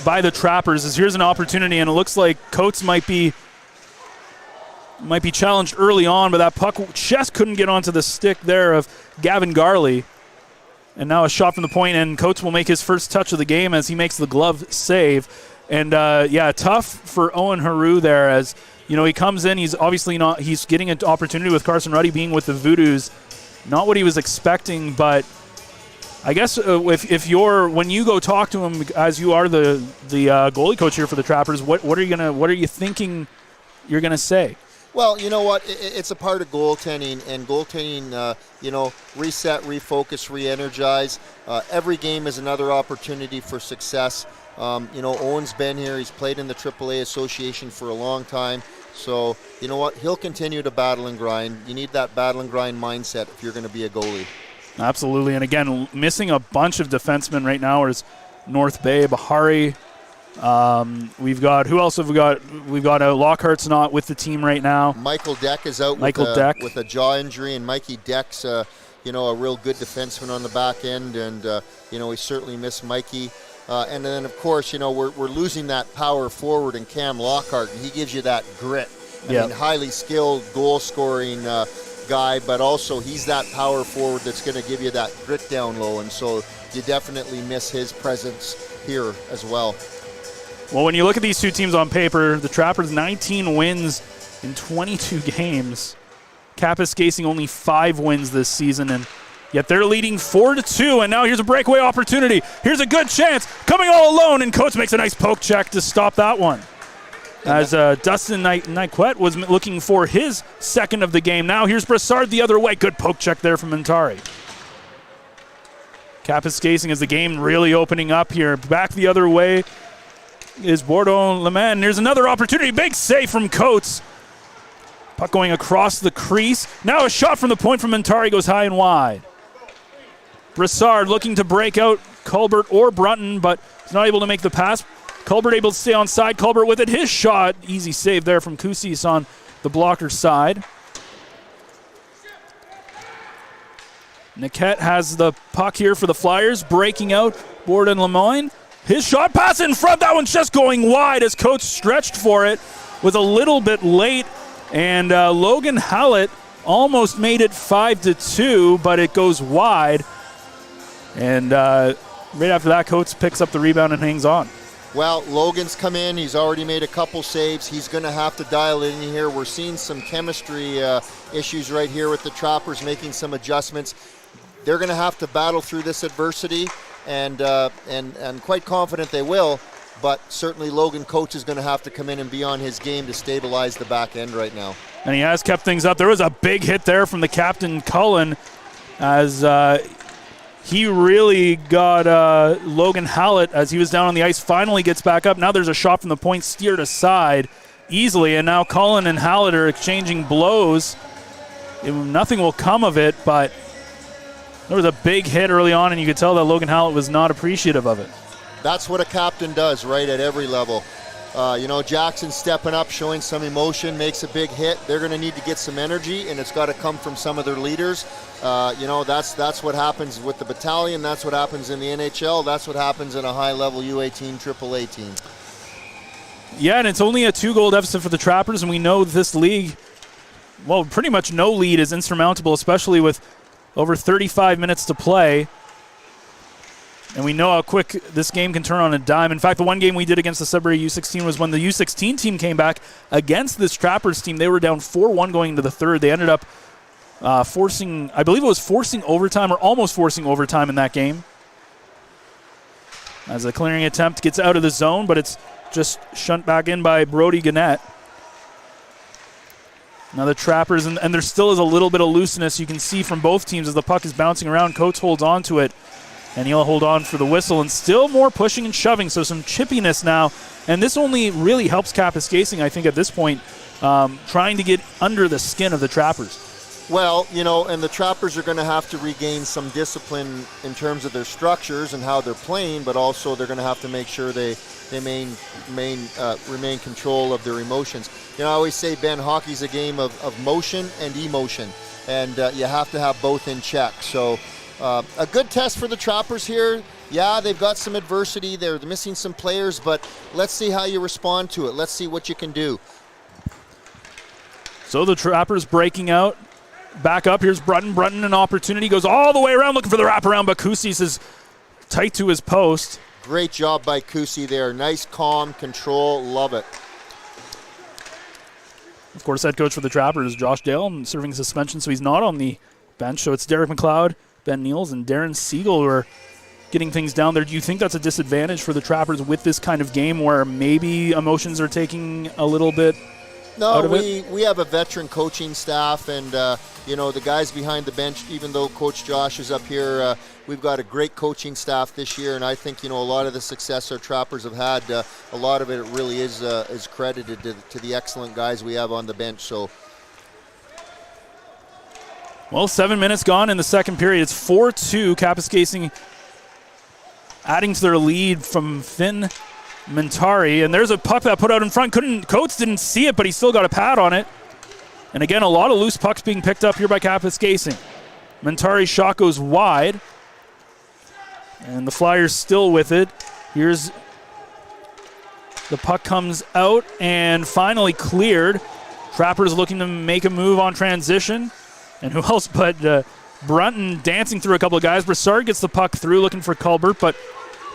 by the Trappers. As here's an opportunity, and it looks like Coates might be challenged early on, but that puck just couldn't get onto the stick there of Gavin Garley. And now a shot from the point, and Coates will make his first touch of the game as he makes the glove save. And, tough for Owen Haru there, as, he comes in. He's obviously not – he's getting an opportunity with Carson Ruddy being with the Voodoos. Not what he was expecting, but I guess if you're when you go talk to him, as you are the goalie coach here for the Trappers, what are you thinking you're gonna say? Well, you know what? It's a part of goaltending, and goaltending, reset, refocus, re-energize. Every game is another opportunity for success. Owen's been here. He's played in the AAA Association for a long time. So, you know what? He'll continue to battle and grind. You need that battle and grind mindset if you're going to be a goalie. Absolutely. And again, missing a bunch of defensemen right now is North Bay, Bahari. We've got, who else have we got? We've got Lockhart's not with the team right now. Michael Deck is out with a jaw injury, and Mikey Deck's, a real good defenseman on the back end, and, we certainly miss Mikey. And then, of course, we're losing that power forward in Cam Lockhart, and he gives you that grit. I mean, highly skilled goal-scoring guy, but also he's that power forward that's going to give you that grit down low, and so you definitely miss his presence here as well. Well, when you look at these two teams on paper, the Trappers 19 wins in 22 games. Kapuskasing only 5 wins this season, and yet they're leading 4-2, and now here's a breakaway opportunity. Here's a good chance, coming all alone, and Coates makes a nice poke check to stop that one. As Dustin Nyquet was looking for his second of the game. Now here's Brassard the other way. Good poke check there from Montari. Kapuskasing as the game really opening up here. Back the other way is Bordeaux Le Mans. There's another opportunity. Big save from Coates. Puck going across the crease. Now a shot from the point from Montari goes high and wide. Brassard looking to break out Colbert or Brunton, but he's not able to make the pass. Colbert able to stay on side. Colbert with it. His shot. Easy save there from Kusis on the blocker side. Niquette has the puck here for the Flyers. Breaking out. Borden Lemoyne. His shot pass in front. That one's just going wide as Coates stretched for it. Was a little bit late. And Logan Hallett almost made it 5-2, but it goes wide. And right after that, Coates picks up the rebound and hangs on. Well, Logan's come in. He's already made a couple saves. He's going to have to dial it in here. We're seeing some chemistry issues right here with the Trappers making some adjustments. They're going to have to battle through this adversity, and quite confident they will. But certainly Logan Coates is going to have to come in and be on his game to stabilize the back end right now. And he has kept things up. There was a big hit there from the captain, Cullen, as he really got Logan Hallett as he was down on the ice, finally gets back up. Now there's a shot from the point, steered aside easily, and now Cullen and Hallett are exchanging blows. Nothing will come of it, but there was a big hit early on, and you could tell that Logan Hallett was not appreciative of it. That's what a captain does, right, at every level. Jackson stepping up, showing some emotion, makes a big hit. They're going to need to get some energy, and it's got to come from some of their leaders. That's what happens with the battalion. That's what happens in the NHL. That's what happens in a high-level U18 AAA team. Yeah, and it's only a 2-goal deficit for the Trappers, and we know this league, well, pretty much no lead is insurmountable, especially with over 35 minutes to play. And we know how quick this game can turn on a dime. In fact, the one game we did against the Sudbury U16 was when the U16 team came back against this Trappers team. They were down 4-1 going into the third. They ended up forcing overtime or almost forcing overtime in that game. As a clearing attempt gets out of the zone, but it's just shunt back in by Brody Gannett. Now the Trappers, and there still is a little bit of looseness you can see from both teams as the puck is bouncing around. Coates holds on to it. And he'll hold on for the whistle, and still more pushing and shoving, so some chippiness now. And this only really helps Kapuskasing, I think, at this point, trying to get under the skin of the Trappers. Well, and the Trappers are going to have to regain some discipline in terms of their structures and how they're playing, but also they're going to have to make sure they remain control of their emotions. I always say, Ben, hockey's a game of motion and emotion, and you have to have both in check. So a good test for the Trappers here. Yeah, they've got some adversity. They're missing some players, but let's see how you respond to it. Let's see what you can do. So the Trappers breaking out. Back up. Here's Brunton. Brunton, an opportunity. Goes all the way around looking for the wraparound, but Kusis is tight to his post. Great job by Kusi there. Nice, calm control. Love it. Of course, head coach for the Trappers, Josh Dale, serving suspension, so he's not on the bench. So it's Derek McLeod, Ben Niels and Darren Siegel who are getting things down there. Do you think that's a disadvantage for the Trappers with this kind of game where maybe emotions are taking a little bit out of it? We have a veteran coaching staff, and the guys behind the bench, even though Coach Josh is up here, we've got a great coaching staff this year, and I think a lot of the success our Trappers have had, a lot of it really is credited to the excellent guys we have on the bench. So, well, 7 minutes gone in the second period. It's 4-2. Kapuskasing adding to their lead from Finn Mentari, and there's a puck that put out in front. Coates didn't see it, but he still got a pad on it. And again, a lot of loose pucks being picked up here by Kapuskasing. Mentari's shot goes wide, and the Flyers still with it. Here's the puck comes out and finally cleared. Trappers looking to make a move on transition, and who else but Brunton dancing through a couple of guys. Broussard gets the puck through looking for Culbert, but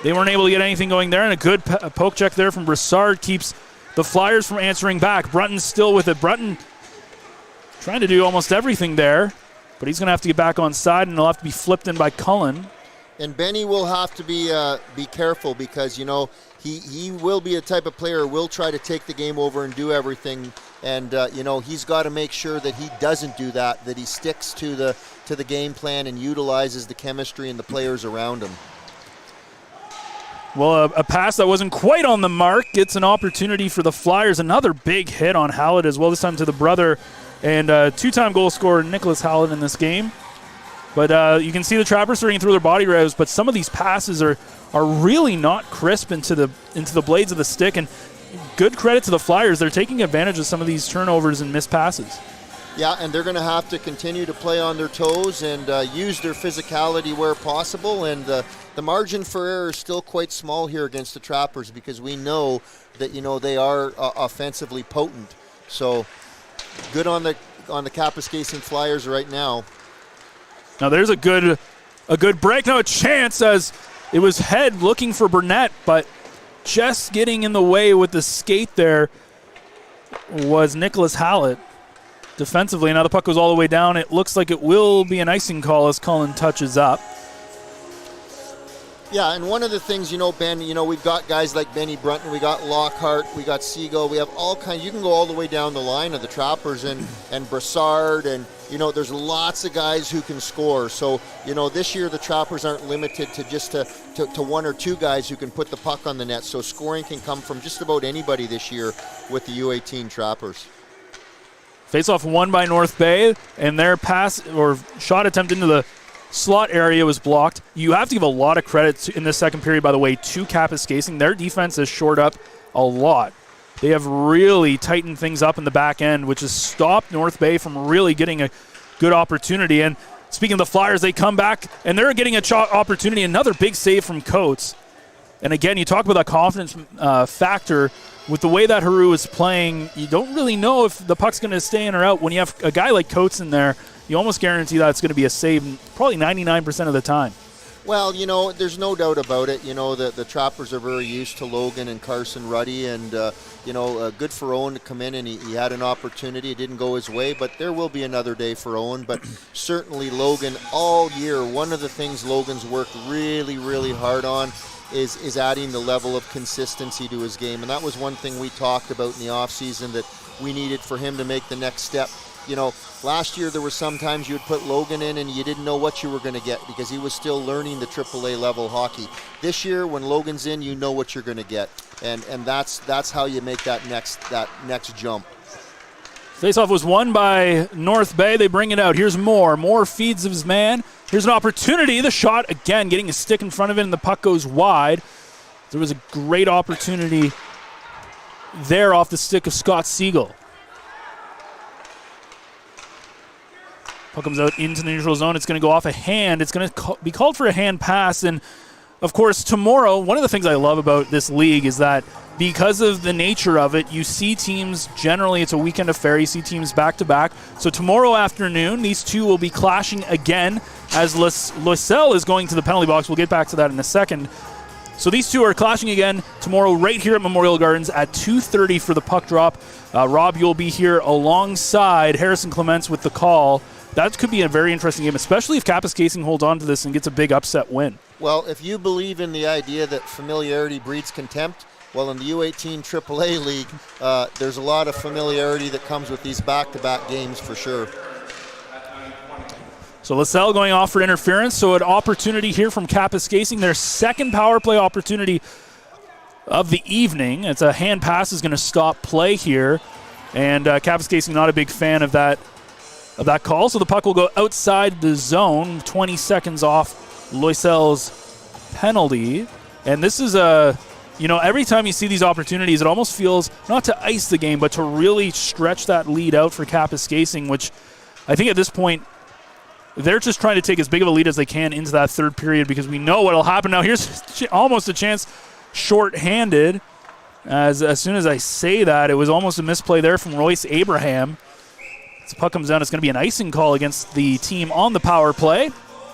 they weren't able to get anything going there, and a good poke check there from Broussard keeps the Flyers from answering back. Brunton's still with it. Brunton trying to do almost everything there, but he's going to have to get back on side, and he'll have to be flipped in by Cullen. And Benny will have to be careful because, he will be a type of player who will try to take the game over and do everything. And, he's got to make sure that he doesn't do that he sticks to the game plan and utilizes the chemistry and the players around him. Well, a pass that wasn't quite on the mark gets an opportunity for the Flyers. Another big hit on Hallett as well, this time to the brother and two-time goal scorer Nicholas Hallett in this game. But you can see the Trappers starting through their body revs, but some of these passes are really not crisp into the blades of the stick, and good credit to the Flyers. They're taking advantage of some of these turnovers and missed passes. Yeah, and they're going to have to continue to play on their toes and use their physicality where possible, and the margin for error is still quite small here against the Trappers because we know that they are offensively potent. So good on the Kapuskasing Flyers right now. Now there's a good break. Now a chance as it was Head looking for Burnett, but just getting in the way with the skate there was Nicholas Hallett defensively. Now the puck goes all the way down. It looks like it will be an icing call as Cullen touches up. Yeah, and one of the things, Ben, we've got guys like Benny Brunton, we got Lockhart, we got Siegel, we have all kinds. You can go all the way down the line of the Trappers and Broussard, and there's lots of guys who can score. So this year the Trappers aren't limited to just to one or two guys who can put the puck on the net. So scoring can come from just about anybody this year with the U18 Trappers. Face-off won by North Bay, and their pass or shot attempt into the slot area was blocked. You have to give a lot of credit in the second period, by the way, to Kapuskasing. Their defense has shored up a lot. They have really tightened things up in the back end, which has stopped North Bay from really getting a good opportunity. And speaking of the Flyers, they come back, and they're getting an opportunity. Another big save from Coates. And again, you talk about that confidence factor. With the way that Haru is playing, you don't really know if the puck's going to stay in or out. When you have a guy like Coates in there, you almost guarantee that it's going to be a save probably 99% of the time. Well, there's no doubt about it. The Trappers are very used to Logan and Carson Ruddy, and, good for Owen to come in, and he had an opportunity. It didn't go his way, but there will be another day for Owen. But certainly Logan all year, one of the things Logan's worked really, really hard on is adding the level of consistency to his game. And that was one thing we talked about in the offseason that we needed for him to make the next step. Last year there were some times you would put Logan in and you didn't know what you were going to get because he was still learning the AAA level hockey. This year when Logan's in, you know what you're going to get. And that's how you make that next jump. Faceoff was won by North Bay. They bring it out. Here's Moore. Moore feeds his man. Here's an opportunity. The shot, again, getting a stick in front of it, and the puck goes wide. There was a great opportunity there off the stick of Scott Siegel. Puck comes out into the neutral zone. It's going to go off a hand. It's going to be called for a hand pass. And, of course, tomorrow, one of the things I love about this league is that because of the nature of it, you see teams, generally it's a weekend affair, you see teams back-to-back. So tomorrow afternoon, these two will be clashing again as LaSalle is going to the penalty box. We'll get back to that in a second. So these two are clashing again tomorrow right here at Memorial Gardens at 2:30 for the puck drop. Rob, you'll be here alongside Harrison Clements with the call. that could be a very interesting game, especially if Kapuskasing holds on to this and gets a big upset win. Well, if you believe in the idea that familiarity breeds contempt, well, in the U18 AAA League, there's a lot of familiarity that comes with these back-to-back games for sure. So LaSalle going off for interference, so an opportunity here from Kapuskasing, their second power play opportunity of the evening. It's a hand pass is going to stop play here, and Kapuskasing not a big fan of that call, so the puck will go outside the zone, 20 seconds off Loisel's penalty. And this is every time you see these opportunities, it almost feels not to ice the game, but to really stretch that lead out for Kapuskasing, which I think at this point, they're just trying to take as big of a lead as they can into that third period because we know what will happen. Now here's almost a chance short-handed. As soon as I say that, it was almost a misplay there from Royce Abraham. As the puck comes down, it's going to be an icing call against the team on the power play.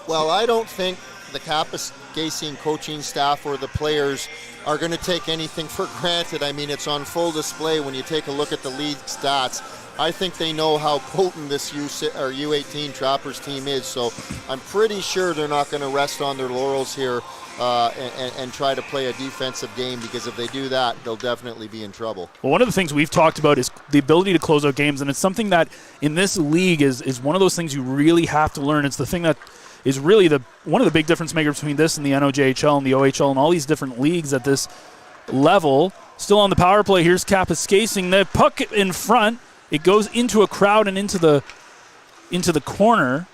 Well, I don't think the Kapuskasing coaching staff or the players are going to take anything for granted. I mean, it's on full display when you take a look at the league stats. I think they know how potent this U18 Trappers team is, so I'm pretty sure they're not going to rest on their laurels here and try to play a defensive game, because if they do that, they'll definitely be in trouble. Well, one of the things we've talked about is the ability to close out games, and it's something that in this league is one of those things you really have to learn. It's the thing that is really one of the big difference makers between this and the NOJHL and the OHL and all these different leagues at this level. Still on the power play, here's Kapuskasing. The puck in front, it goes into a crowd and into the corner.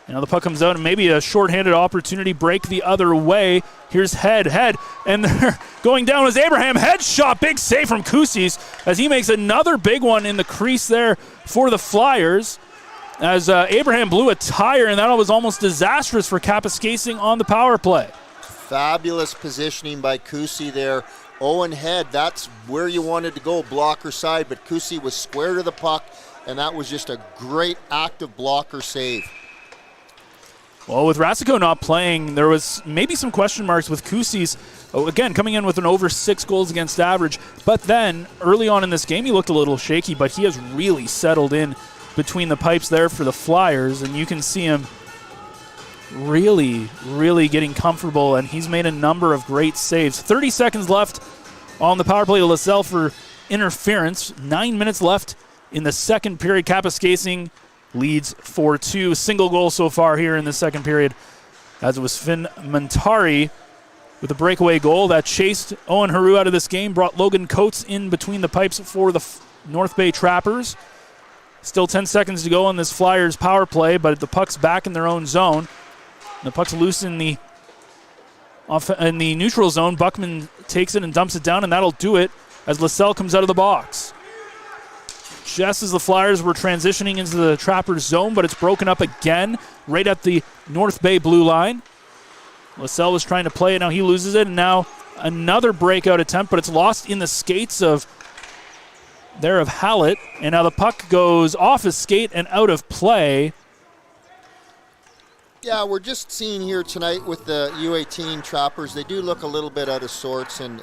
Now the puck comes out and maybe a shorthanded opportunity break the other way. Here's head, and they're going down as Abraham. Head shot, big save from Kusis as he makes another big one in the crease there for the Flyers. As Abraham blew a tire, and that was almost disastrous for Kapuskasing on the power play. Fabulous positioning by Kusi there. Owen head, that's where you wanted to go, blocker side, but Kusi was square to the puck, and that was just a great active blocker save. Well, with Rasico not playing, there was maybe some question marks with Kusis, again, coming in with an over 6 goals against average. But then, early on in this game, he looked a little shaky, but he has really settled in between the pipes there for the Flyers, and you can see him really, really getting comfortable, and he's made a number of great saves. 30 seconds left on the power play to LaSalle for interference. 9 minutes left in the second period. Kapuskasing leads 4-2. Single goal so far here in the second period, as it was Finn Montari with a breakaway goal that chased Owen Haru out of this game, brought Logan Coates in between the pipes for the North Bay Trappers. Still 10 seconds to go on this Flyers power play, but the puck's back in their own zone. The puck's loose in the neutral zone. Buckman takes it and dumps it down, and that'll do it as LaSalle comes out of the box. Just as the Flyers were transitioning into the Trappers zone, but it's broken up again right at the North Bay blue line. LaSalle was trying to play it. Now he loses it, and now another breakout attempt, but it's lost in the skates of Hallett, and now the puck goes off his skate and out of play. Yeah, we're just seeing here tonight with the U18 Trappers, they do look a little bit out of sorts, and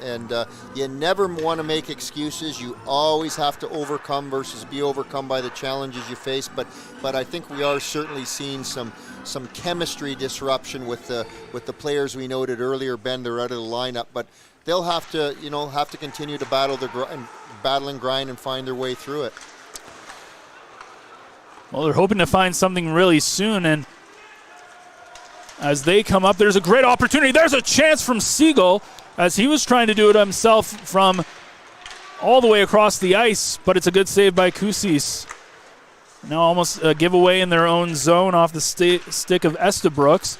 you never want to make excuses. You always have to overcome versus be overcome by the challenges you face. But I think we are certainly seeing some chemistry disruption with the players we noted earlier. Ben, they're out of the lineup, but they'll have to continue to battle and grind and find their way through it. Well, they're hoping to find something really soon, and as they come up, there's a great opportunity. There's a chance from Siegel as he was trying to do it himself from all the way across the ice, but it's a good save by Kusis. Now almost a giveaway in their own zone off the stick of Estabrooks.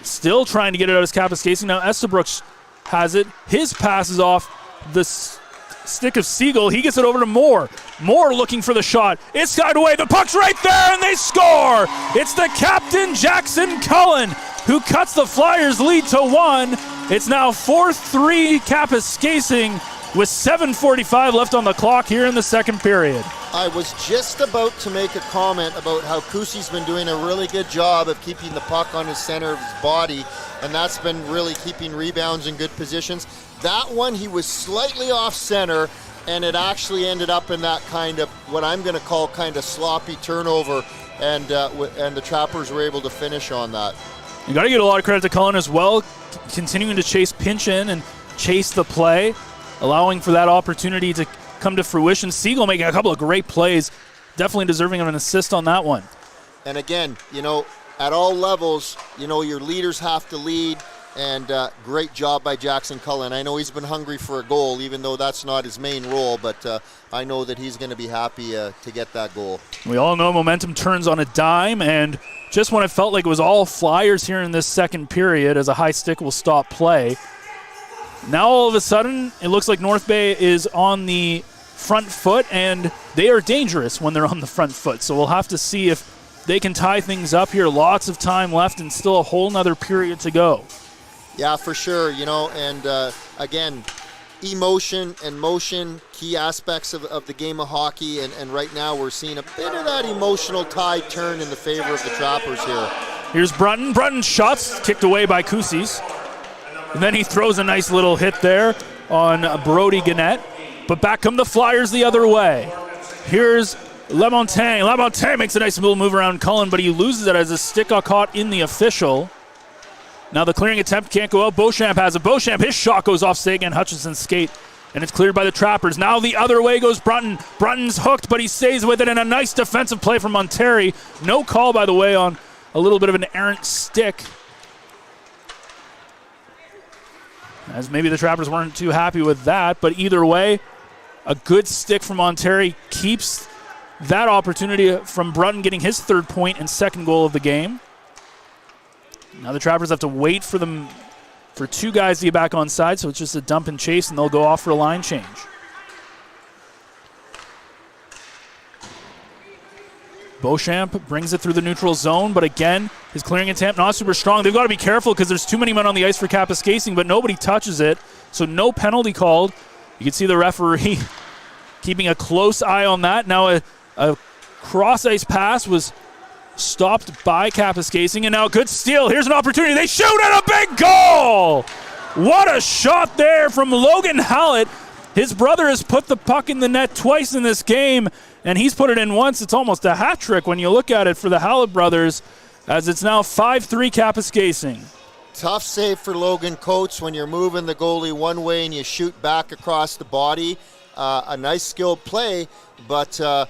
Still trying to get it out as Kapuskasing. Now Estabrooks has it. His pass is off the stick of Siegel. He gets it over to Moore. Moore looking for the shot. It's skied away. The puck's right there, and they score. It's the captain, Jackson Cullen, who cuts the Flyers' lead to 1. It's now 4-3 Kapuskasing with 7:45 left on the clock here in the second period. I was just about to make a comment about how Kusi's been doing a really good job of keeping the puck on his center of his body, and that's been really keeping rebounds in good positions. That one, he was slightly off center, and it actually ended up in that kind of what I'm going to call kind of sloppy turnover, and the Trappers were able to finish on that. You got to give a lot of credit to Cullen as well, continuing to chase pinch in and chase the play, allowing for that opportunity to come to fruition. Siegel making a couple of great plays, definitely deserving of an assist on that one. And again, at all levels, your leaders have to lead, and great job by Jackson Cullen. I know he's been hungry for a goal, even though that's not his main role, but I know that he's going to be happy to get that goal. We all know momentum turns on a dime, and just when it felt like it was all Flyers here in this second period as a high stick will stop play, now all of a sudden it looks like North Bay is on the front foot, and they are dangerous when they're on the front foot. So we'll have to see if they can tie things up here. Lots of time left and still a whole nother period to go. Yeah, for sure, and again, emotion and motion, key aspects of the game of hockey, and right now we're seeing a bit of that emotional tide turn in the favor of the Trappers here. Here's Brunton. Brunton's shots kicked away by Kusis. And then he throws a nice little hit there on Brody Gannett. But back come the Flyers the other way. Here's Lamontagne. Lamontagne makes a nice little move around Cullen, but he loses it as a stick got caught in the official. Now the clearing attempt can't go out. Beauchamp has it. Beauchamp, his shot goes off Sagan Hutchinson's skate, and it's cleared by the Trappers. Now the other way goes Brunton. Brunton's hooked, but he stays with it, and a nice defensive play from Monteri. No call, by the way, on a little bit of an errant stick, as maybe the Trappers weren't too happy with that. But either way, a good stick from Monteri keeps that opportunity from Brunton getting his third point and second goal of the game. Now the Trappers have to wait for two guys to get back on side, so it's just a dump and chase, and they'll go off for a line change. Beauchamp brings it through the neutral zone, but again, his clearing attempt not super strong. They've got to be careful because there's too many men on the ice for Kapuskasing, but nobody touches it, so no penalty called. You can see the referee keeping a close eye on that. Now a cross-ice pass was stopped by Kapuskasing, and now a good steal. Here's an opportunity. They shoot at a big goal! What a shot there from Logan Hallett. His brother has put the puck in the net twice in this game, and he's put it in once. It's almost a hat trick when you look at it for the Hallett brothers, as it's now 5-3 Kapuskasing. Tough save for Logan Coates when you're moving the goalie one way and you shoot back across the body. A nice skilled play, but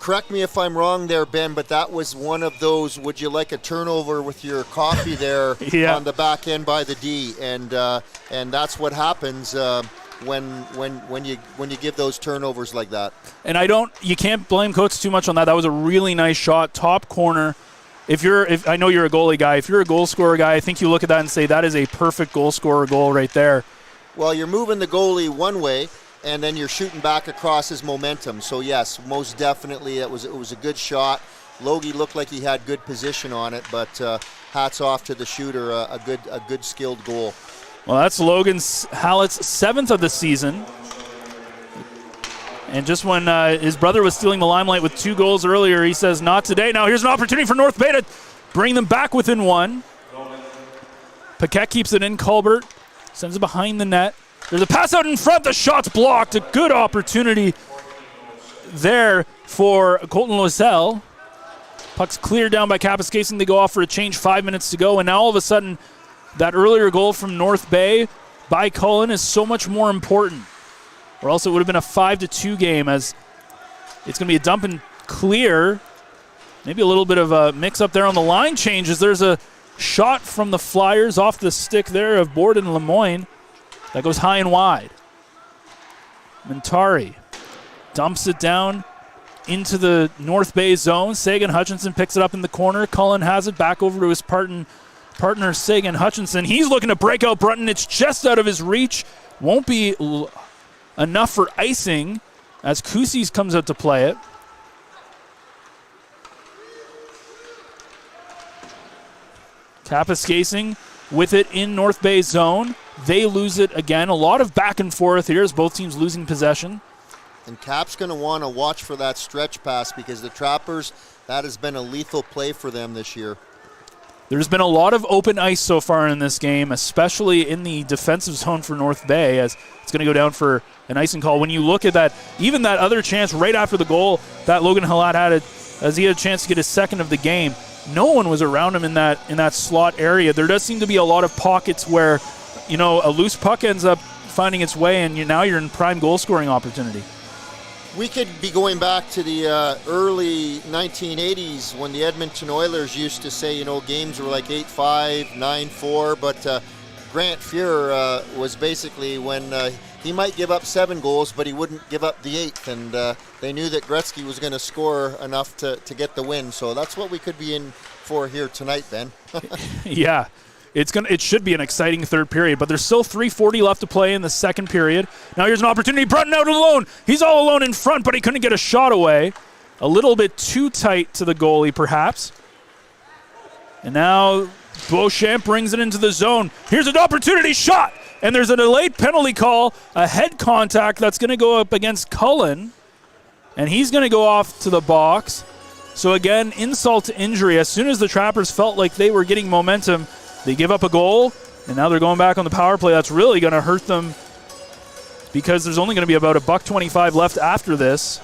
correct me if I'm wrong there, Ben, but that was one of those, would you like a turnover with your coffee there yeah. on the back end by the D, and that's what happens when you give those turnovers like that. And you can't blame Coates too much on that. That was a really nice shot, top corner. If I know you're a goalie guy, if you're a goal scorer guy, I think you look at that and say that is a perfect goal scorer goal right there. Well, you're moving the goalie one way, and then you're shooting back across his momentum. So yes, most definitely it was a good shot. Logie looked like he had good position on it, but hats off to the shooter. A good skilled goal. Well, that's Logan Hallett's 7th of the season. And just when his brother was stealing the limelight with 2 goals earlier, he says, not today. Now here's an opportunity for North Bay to bring them back within 1. Paquette keeps it in. Colbert sends it behind the net. There's a pass out in front. The shot's blocked. A good opportunity there for Colton Loiselle. Puck's cleared down by Kapuskasing. They go off for a change, 5 minutes to go. And now all of a sudden, that earlier goal from North Bay by Cullen is so much more important. Or else it would have been a 5-2 game, as it's going to be a dump and clear. Maybe a little bit of a mix-up there on the line changes. There's a shot from the Flyers off the stick there of Borden Lemoyne. That goes high and wide. Montari dumps it down into the North Bay zone. Sagan Hutchinson picks it up in the corner. Cullen has it back over to his partner Sagan Hutchinson. He's looking to break out Brunton. It's just out of his reach. Won't be enough for icing as Kusis comes out to play it. Kapuskasing with it in North Bay zone. They lose it again. A lot of back and forth here as both teams losing possession. And Cap's going to want to watch for that stretch pass because the Trappers, that has been a lethal play for them this year. There's been a lot of open ice so far in this game, especially in the defensive zone for North Bay, as it's going to go down for an icing call. When you look at that, even that other chance right after the goal that Logan Halat had, as he had a chance to get his second of the game, no one was around him in that slot area. There does seem to be a lot of pockets where, a loose puck ends up finding its way, and now you're in prime goal-scoring opportunity. We could be going back to the early 1980s when the Edmonton Oilers used to say, games were like 8-5, 9-4, but Grant Fuhr was basically when he might give up 7 goals, but he wouldn't give up the 8th, and they knew that Gretzky was going to score enough to get the win. So that's what we could be in for here tonight, Ben. Yeah. It should be an exciting third period, but there's still 3:40 left to play in the second period. Now here's an opportunity. Brunton out alone. He's all alone in front, but he couldn't get a shot away. A little bit too tight to the goalie, perhaps. And now Beauchamp brings it into the zone. Here's an opportunity shot, and there's a delayed penalty call, a head contact that's going to go up against Cullen, and he's going to go off to the box. So again, insult to injury. As soon as the Trappers felt like they were getting momentum, they give up a goal, and now they're going back on the power play. That's really going to hurt them because there's only going to be about $1.25 left after this,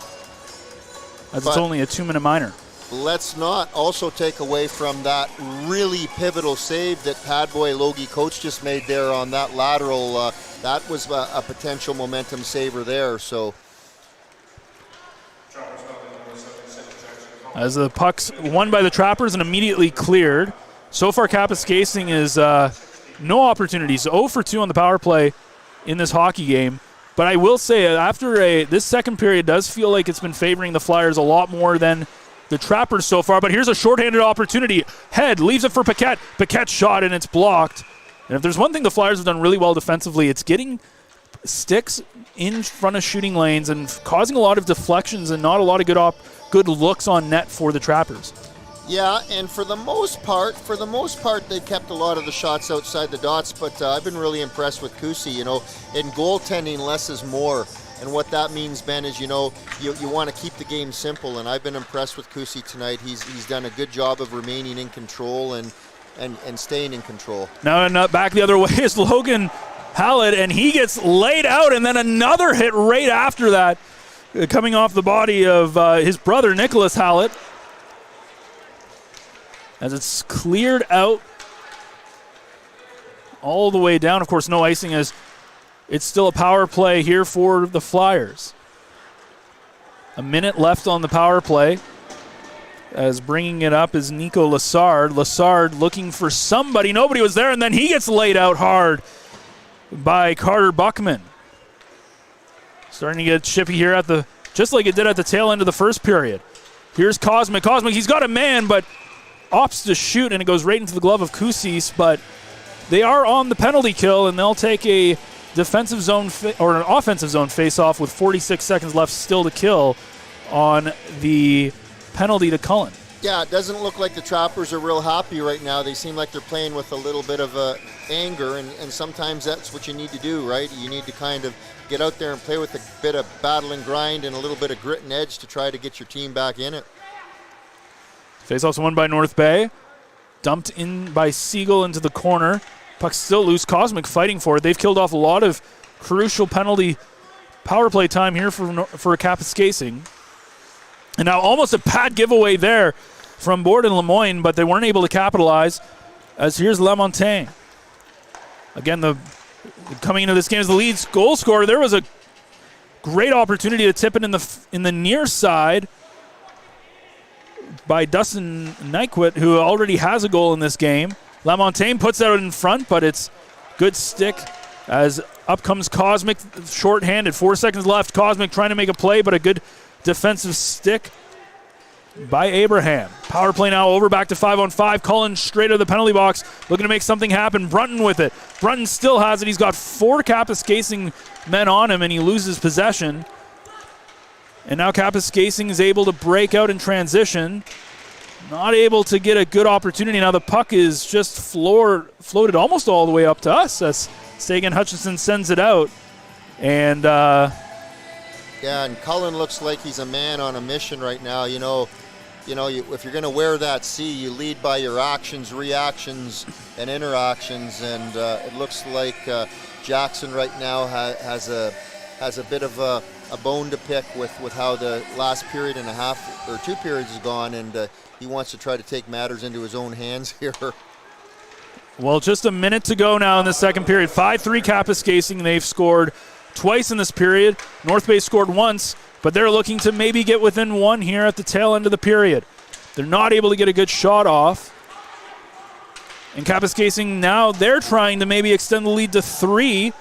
as it's only a 2-minute minor. Let's not also take away from that really pivotal save that Padboy Logie Coach just made there on that lateral. That was a potential momentum saver there. So, as the puck's won by the Trappers and immediately cleared. So far, Kapuskasing is no opportunities. 0 for 2 on the power play in this hockey game. But I will say, after this second period does feel like it's been favoring the Flyers a lot more than the Trappers so far. But here's a shorthanded opportunity. Head leaves it for Paquette. Paquette's shot, and it's blocked. And if there's one thing the Flyers have done really well defensively, it's getting sticks in front of shooting lanes and causing a lot of deflections and not a lot of good looks on net for the Trappers. Yeah, and for the most part, they've kept a lot of the shots outside the dots, but I've been really impressed with Kusi. In goaltending, less is more. And what that means, Ben, is, you want to keep the game simple, and I've been impressed with Kusi tonight. He's done a good job of remaining in control and staying in control. Now back the other way is Logan Hallett, and he gets laid out, and then another hit right after that, coming off the body of his brother, Nicholas Hallett. As it's cleared out all the way down. Of course, no icing, as it's still a power play here for the Flyers. A minute left on the power play. As bringing it up is Nico Lassard. Lassard looking for somebody. Nobody was there, and then he gets laid out hard by Carter Buckman. Starting to get chippy here just like it did at the tail end of the first period. Here's Cosmic. Cosmic, he's got a man, but opts to shoot, and it goes right into the glove of Kusis, but they are on the penalty kill, and they'll take a defensive zone or an offensive zone face-off with 46 seconds left still to kill on the penalty to Cullen. Yeah, it doesn't look like the Trappers are real happy right now. They seem like they're playing with a little bit of anger, and sometimes that's what you need to do, right? You need to kind of get out there and play with a bit of battle and grind and a little bit of grit and edge to try to get your team back in it. Face-off's won by North Bay. Dumped in by Siegel into the corner. Puck's still loose. Cosmic fighting for it. They've killed off a lot of crucial penalty power play time here for Kapuskasing. And now almost a pad giveaway there from Borden Lemoyne, but they weren't able to capitalize, as here's Lamontagne. Again, coming into this game as the lead goal scorer. There was a great opportunity to tip it in the near side by Dustin Nyquist, who already has a goal in this game. Lamontagne puts that in front, but it's good stick as up comes Cosmic, shorthanded, 4 seconds left. Cosmic trying to make a play, but a good defensive stick by Abraham. Power play now over back to 5-on-5. Cullen straight out of the penalty box, looking to make something happen. Brunton with it. Brunton still has it. He's got 4 Kapuskasing men on him, and he loses possession. And now Kapuskasing is able to break out in transition. Not able to get a good opportunity. Now the puck is just floated almost all the way up to us as Sagan Hutchinson sends it out. And yeah, and Cullen looks like he's a man on a mission right now. if you're going to wear that C, you lead by your actions, reactions, and interactions. And it looks like Jackson right now has a bit of a bone to pick with how the last period and a half or 2 periods has gone, and he wants to try to take matters into his own hands here. Well, just a minute to go now in the second period. 5-3 Kapuskasing. They've scored twice in this period. North Bay scored once, but they're looking to maybe get within one here at the tail end of the period. They're not able to get a good shot off. And Kapuskasing now, they're trying to maybe extend the lead to 3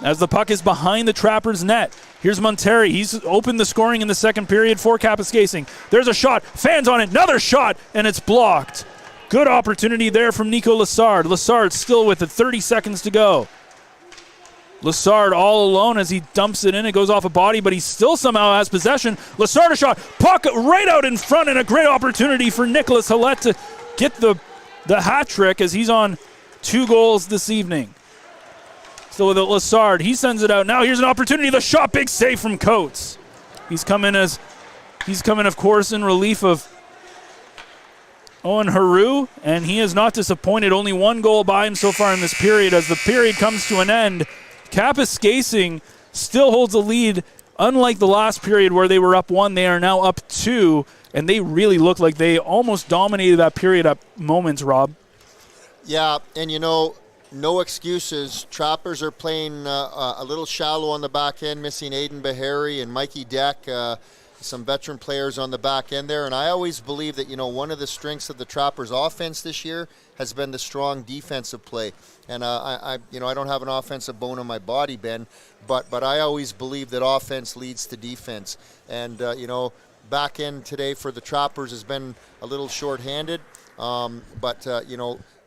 as the puck is behind the Trappers' net. Here's Monteri. He's opened the scoring in the second period for Kapuskasing. There's a shot. Fans on it. Another shot, and it's blocked. Good opportunity there from Nico Lessard. Lessard still with it. 30 seconds to go. Lessard all alone as he dumps it in. It goes off a body, but he still somehow has possession. Lessard a shot. Puck right out in front, and a great opportunity for Nicolas Hallett to get the hat trick as he's on 2 goals this evening. Still with it, Lessard. He sends it out. Now here's an opportunity. The shot, big save from Coates. He's coming, of course, in relief of Owen Haru, and he is not disappointed. Only 1 goal by him so far in this period. As the period comes to an end, Kapuskasing still holds a lead. Unlike the last period where they were up 1, they are now up 2, and they really look like they almost dominated that period at moments, Rob. Yeah, and no excuses. Trappers are playing a little shallow on the back end, missing Aiden Bahari and Mikey Deck, some veteran players on the back end there. And I always believe that, one of the strengths of the Trappers offense this year has been the strong defensive play. And I don't have an offensive bone in my body, Ben, but I always believe that offense leads to defense. And, back end today for the Trappers has been a little short-handed.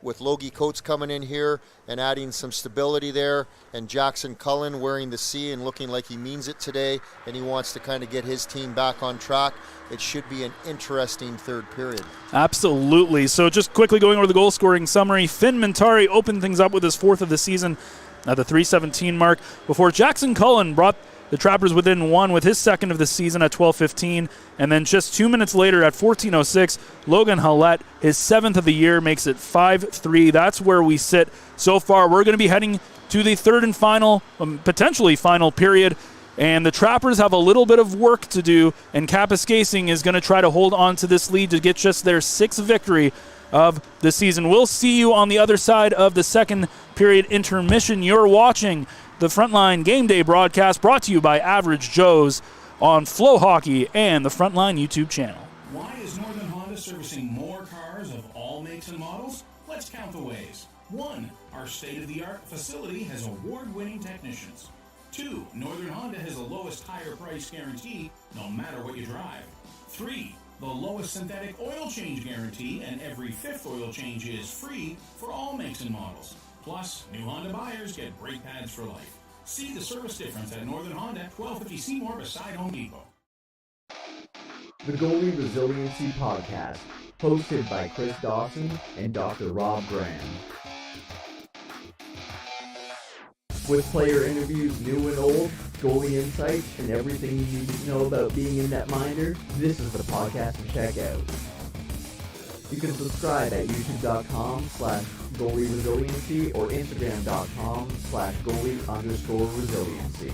With Logie Coates coming in here and adding some stability there, and Jackson Cullen wearing the C and looking like he means it today, and he wants to kind of get his team back on track, it should be an interesting third period. Absolutely. So just quickly going over the goal scoring summary, Finn Monteri opened things up with his 4th of the season at the 3:17 mark before Jackson Cullen brought the Trappers within 1 with his 2nd of the season at 12:15. And then just 2 minutes later at 14:06, Logan Hallett, his 7th of the year, makes it 5-3. That's where we sit so far. We're going to be heading to the third and final, potentially final period. And the Trappers have a little bit of work to do. And Kapuskasing is going to try to hold on to this lead to get just their 6th victory of the season. We'll see you on the other side of the second period intermission. You're watching the Frontline Game Day broadcast brought to you by Average Joe's on Flow Hockey and the Frontline YouTube channel. Why is Northern Honda servicing more cars of all makes and models? Let's count the ways. 1. Our state-of-the-art facility has award-winning technicians. 2. Northern Honda has the lowest tire price guarantee, no matter what you drive. 3. The lowest synthetic oil change guarantee, and every 5th oil change is free for all makes and models. Plus, new Honda buyers get brake pads for life. See the service difference at Northern Honda, 1250 Seymour beside Home Depot. The Goalie Resiliency Podcast, hosted by Chris Dawson and Dr. Rob Graham. With player interviews new and old, goalie insights, and everything you need to know about being a netminder, this is the podcast to check out. You can subscribe at youtube.com/goalie-resiliency or instagram.com/goalie_resiliency.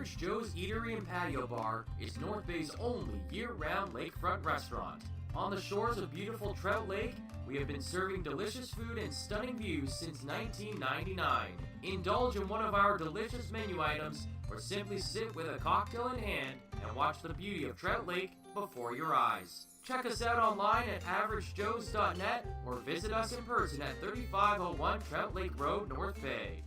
Average Joe's Eatery and Patio Bar is North Bay's only year-round lakefront restaurant. On the shores of beautiful Trout Lake, we have been serving delicious food and stunning views since 1999. Indulge in one of our delicious menu items, or simply sit with a cocktail in hand and watch the beauty of Trout Lake before your eyes. Check us out online at averagejoes.net or visit us in person at 3501 Trout Lake Road, North Bay.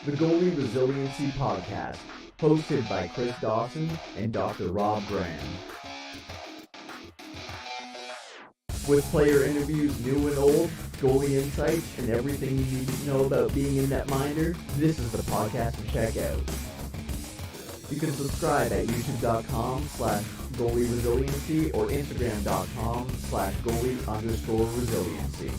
The Goalie Resiliency Podcast, hosted by Chris Dawson and Dr. Rob Graham. With player interviews new and old, goalie insights, and everything you need to know about being a netminder, this is the podcast to check out. You can subscribe at youtube.com/goalieresiliency or instagram.com/goalie_resiliency.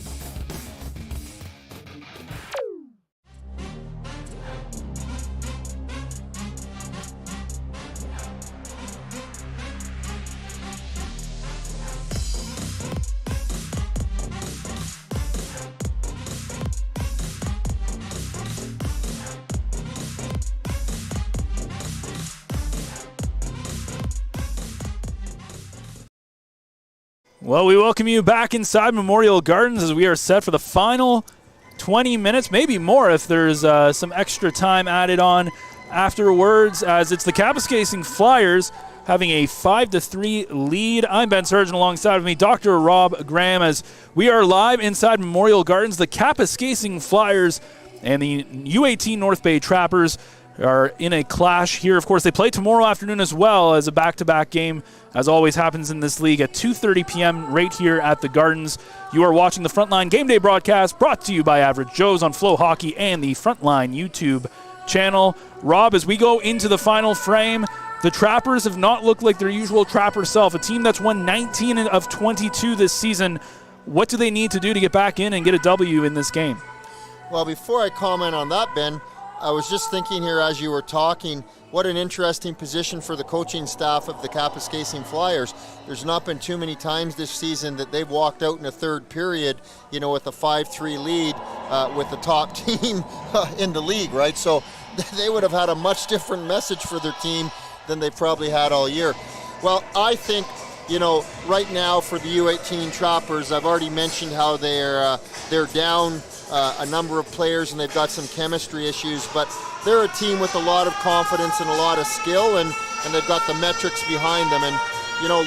Well, we welcome you back inside Memorial Gardens as we are set for the final 20 minutes, maybe more if there's some extra time added on afterwards, as it's the Kapuskasing Flyers having a 5-3 lead. I'm Ben Sargent, alongside of me, Dr. Rob Graham, as we are live inside Memorial Gardens. The Kapuskasing Flyers and the U18 North Bay Trappers are in a clash here. Of course, they play tomorrow afternoon as well as a back-to-back game, as always happens in this league, at 2:30 p.m. right here at the Gardens. You are watching the Frontline Game Day broadcast, brought to you by Average Joe's on Flow Hockey and the Frontline YouTube channel. Rob, as we go into the final frame, the Trappers have not looked like their usual Trapper self, a team that's won 19 of 22 this season. What do they need to do to get back in and get a W in this game? Well, before I comment on that, Ben, I was just thinking here as you were talking, what an interesting position for the coaching staff of the Kapuskasing Flyers. There's not been too many times this season that they've walked out in the third period, with a 5-3 lead with the top team in the league, right? So they would have had a much different message for their team than they probably had all year. Well, I think, right now for the U18 Trappers, I've already mentioned how they're down a number of players and they've got some chemistry issues, but they're a team with a lot of confidence and a lot of skill, and they've got the metrics behind them. And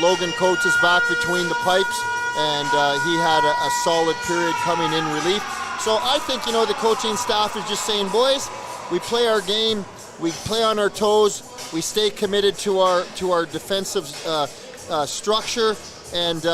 Logan Coates is back between the pipes, and he had a solid period coming in relief. So I think the coaching staff is just saying, boys, we play our game, we play on our toes, we stay committed to our defensive structure, and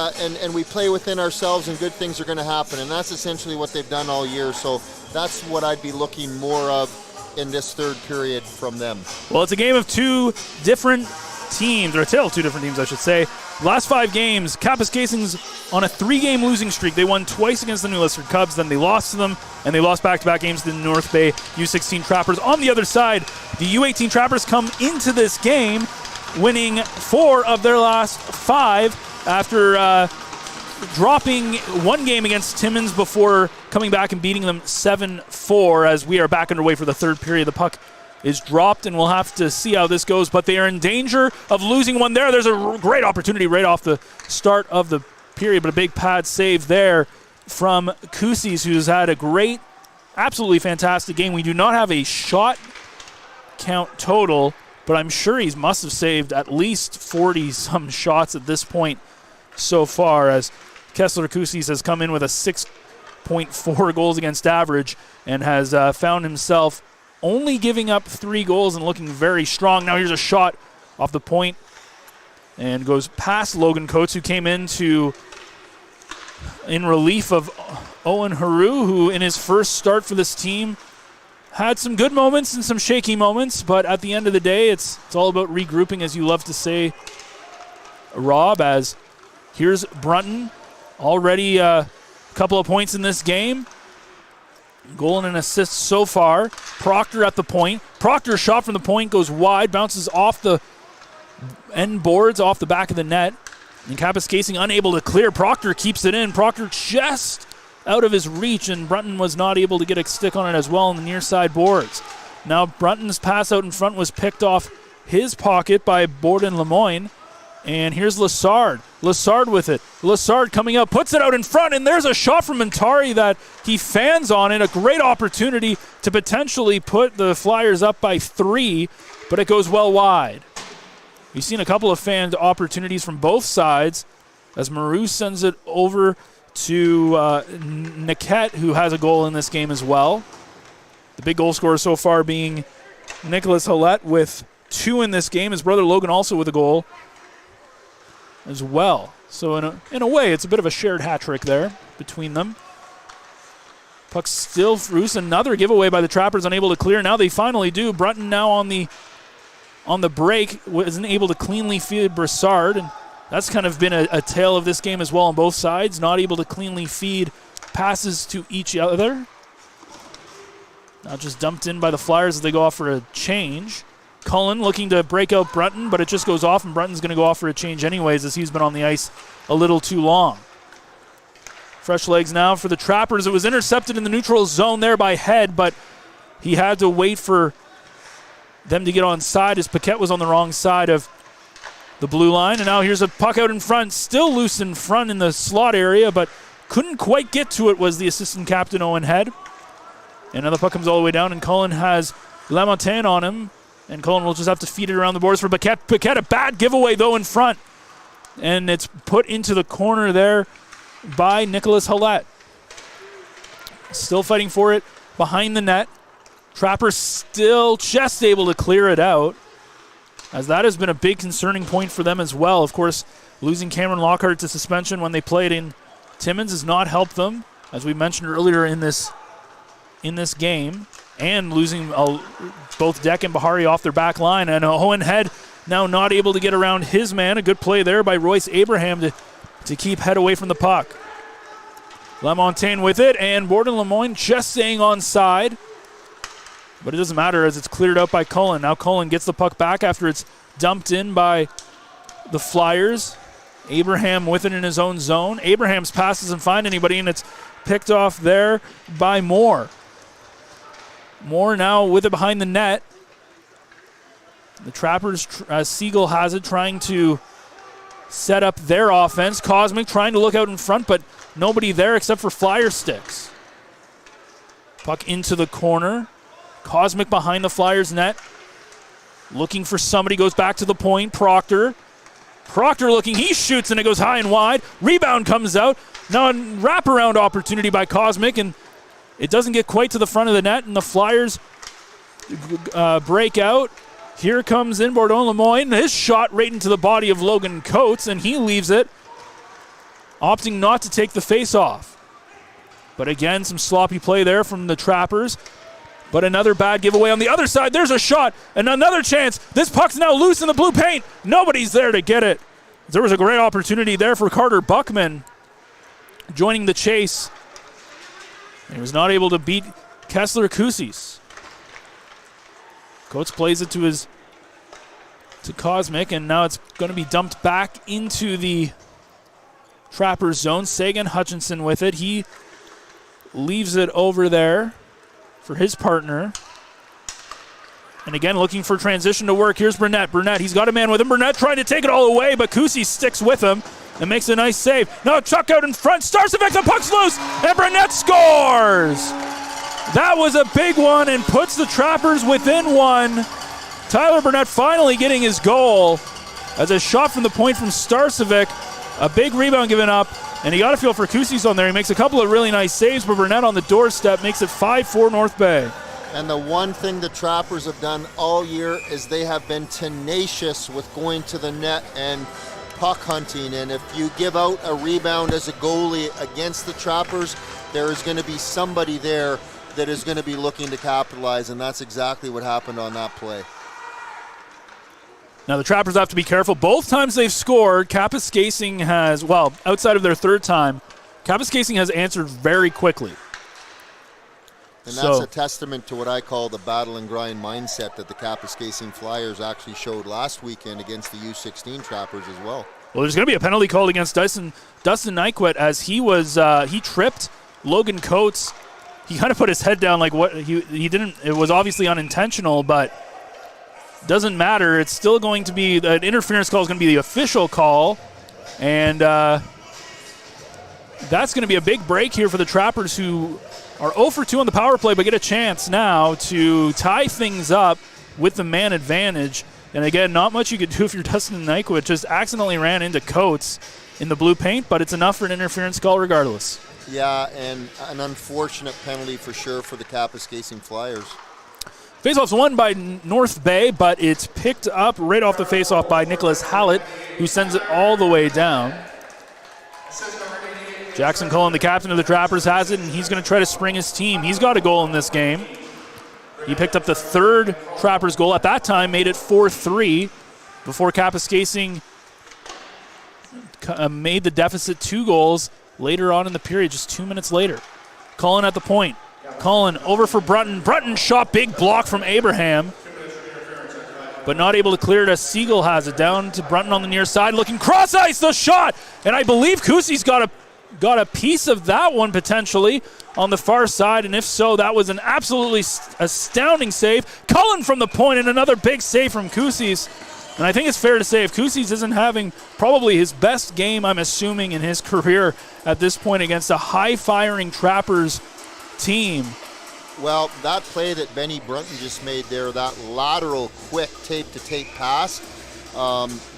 we play within ourselves, and good things are going to happen. And that's essentially what they've done all year. So that's what I'd be looking more of in this third period from them. Well, it's a game of two different teams, or a tale of two different teams, I should say. Last 5 games, Kapuskasing's on a 3-game losing streak. They won twice against the New Lisford Cubs, then they lost to them, and they lost back-to-back games to the North Bay U16 Trappers. On the other side, the U18 Trappers come into this game winning 4 of their last 5 after dropping one game against Timmins before coming back and beating them 7-4. As we are back underway for the third period, the puck is dropped, and we'll have to see how this goes, but they are in danger of losing one there. There's a great opportunity right off the start of the period, but a big pad save there from Kusis, who's had a great, absolutely fantastic game. We do not have a shot count total, but I'm sure he must have saved at least 40-some shots at this point so far, as Kessler Kusis has come in with a 6.4 goals against average and has found himself only giving up 3 goals and looking very strong. Now here's a shot off the point and goes past Logan Coates, who came in relief of Owen Haru, who in his first start for this team had some good moments and some shaky moments, but at the end of the day, it's all about regrouping, as you love to say, Rob, as here's Brunton, already a couple of points in this game. Goal and an assist so far. Proctor at the point. Proctor's shot from the point goes wide, bounces off the end boards, off the back of the net. And Kapuskasing unable to clear. Proctor keeps it in. Proctor just out of his reach, and Brunton was not able to get a stick on it as well on the near side boards. Now Brunton's pass out in front was picked off his pocket by Borden Lemoyne. And here's Lassard. Lassard with it. Lassard coming up, puts it out in front, and there's a shot from Montari that he fans on it. A great opportunity to potentially put the Flyers up by 3, but it goes well wide. We've seen a couple of fanned opportunities from both sides as Maru sends it over to Niquette, who has a goal in this game as well. The big goal scorer so far being Nicholas Hallett with 2 in this game. His brother Logan also with a goal as well. So in a way, it's a bit of a shared hat trick there between them. Puck still loose. Another giveaway by the Trappers, unable to clear. Now they finally do. Brunton now on the break wasn't able to cleanly feed Brassard, and that's kind of been a tale of this game as well on both sides. Not able to cleanly feed passes to each other. Now just dumped in by the Flyers as they go off for a change. Cullen looking to break out Brunton, but it just goes off, and Brunton's going to go off for a change anyways as he's been on the ice a little too long. Fresh legs now for the Trappers. It was intercepted in the neutral zone there by Head, but he had to wait for them to get on side as Paquette was on the wrong side of the blue line. And now here's a puck out in front, still loose in front in the slot area, but couldn't quite get to it was the assistant captain Owen Head. And now the puck comes all the way down, and Cullen has Lamontagne on him. And Cullen will just have to feed it around the boards for Paquette. Paquette, a bad giveaway, though, in front. And it's put into the corner there by Nicholas Hallett. Still fighting for it behind the net. Trapper still just able to clear it out, as that has been a big concerning point for them as well. Of course, losing Cameron Lockhart to suspension when they played in Timmins has not helped them, as we mentioned earlier in this game. And losing both Deck and Bahari off their back line. And Owen Head now not able to get around his man. A good play there by Royce Abraham to keep Head away from the puck. Lamontagne with it, and Borden Lemoyne just staying on side. But it doesn't matter as it's cleared out by Cullen. Now Cullen gets the puck back after it's dumped in by the Flyers. Abraham with it in his own zone. Abraham's pass doesn't find anybody, and it's picked off there by Moore. Moore now with it behind the net. The Trappers, Siegel has it, trying to set up their offense. Cosmic trying to look out in front, but nobody there except for Flyer sticks. Puck into the corner. Cosmic behind the Flyers net. Looking for somebody, goes back to the point. Proctor looking, he shoots and it goes high and wide. Rebound comes out. Now a wraparound opportunity by Cosmic, and it doesn't get quite to the front of the net, and the Flyers break out. Here comes in Borden Lemoyne. His shot right into the body of Logan Coates, and he leaves it, opting not to take the face-off. But again, some sloppy play there from the Trappers. But another bad giveaway on the other side. There's a shot and another chance. This puck's now loose in the blue paint. Nobody's there to get it. There was a great opportunity there for Carter Buckman joining the chase. He was not able to beat Kessler Kusis. Coates plays it to Cosmic, and now it's going to be dumped back into the Trappers zone. Sagan Hutchinson with it. He leaves it over there for his partner. And again, looking for transition to work. Here's Burnett. He's got a man with him. Burnett trying to take it all away, but Kusi sticks with him and makes a nice save. Now Chuck out in front. Starcevic, the puck's loose, and Burnett scores! That was a big one and puts the Trappers within one. Tyler Burnett finally getting his goal as a shot from the point from Starcevic. A big rebound given up, and he got a feel for Kusis on there. He makes a couple of really nice saves, but Burnett on the doorstep makes it 5-4 North Bay. And the one thing the Trappers have done all year is they have been tenacious with going to the net and puck hunting. And if you give out a rebound as a goalie against the Trappers, there is going to be somebody there that is going to be looking to capitalize, and that's exactly what happened on that play. Now the Trappers have to be careful. Both times they've scored, Kapuskasing has, well, outside of their third time, Kapuskasing has answered very quickly. And that's a testament to what I call the battle and grind mindset that the Kapuskasing Flyers actually showed last weekend against the U16 Trappers as well. Well, there's going to be a penalty called against Dustin Nyquist as he tripped Logan Coates he kind of put his head down like what he didn't. It was obviously unintentional, but doesn't matter. It's still going to be an interference call is going to be the official call, and that's going to be a big break here for the Trappers, who are 0 for 2 on the power play, but get a chance now to tie things up with the man advantage. And again, not much you could do if you're Dustin Nyquist. Just accidentally ran into Coates in the blue paint, but it's enough for an interference call regardless. Yeah, and an unfortunate penalty for sure for the Kapuskasing Flyers. Faceoff's won by North Bay, but it's picked up right off the faceoff by Nicholas Hallett, who sends it all the way down. Jackson Cullen, the captain of the Trappers, has it, and he's going to try to spring his team. He's got a goal in this game. He picked up the third Trappers goal. At that time, made it 4-3 before Kapuskasing made the deficit 2 goals later on in the period, just 2 minutes later. Cullen at the point. Cullen over for Brunton. Brunton shot, big block from Abraham, but not able to clear it as Siegel has it. Down to Brunton on the near side, looking cross ice, the shot, and I believe Kusi's got a piece of that one potentially on the far side, and if so, that was an absolutely astounding save. Cullen from the point, and another big save from Kusis. And I think it's fair to say if Kusis isn't having probably his best game, I'm assuming, in his career at this point against a high-firing Trappers team. Well, that play that Benny Brunton just made there, that lateral quick tape-to-tape pass,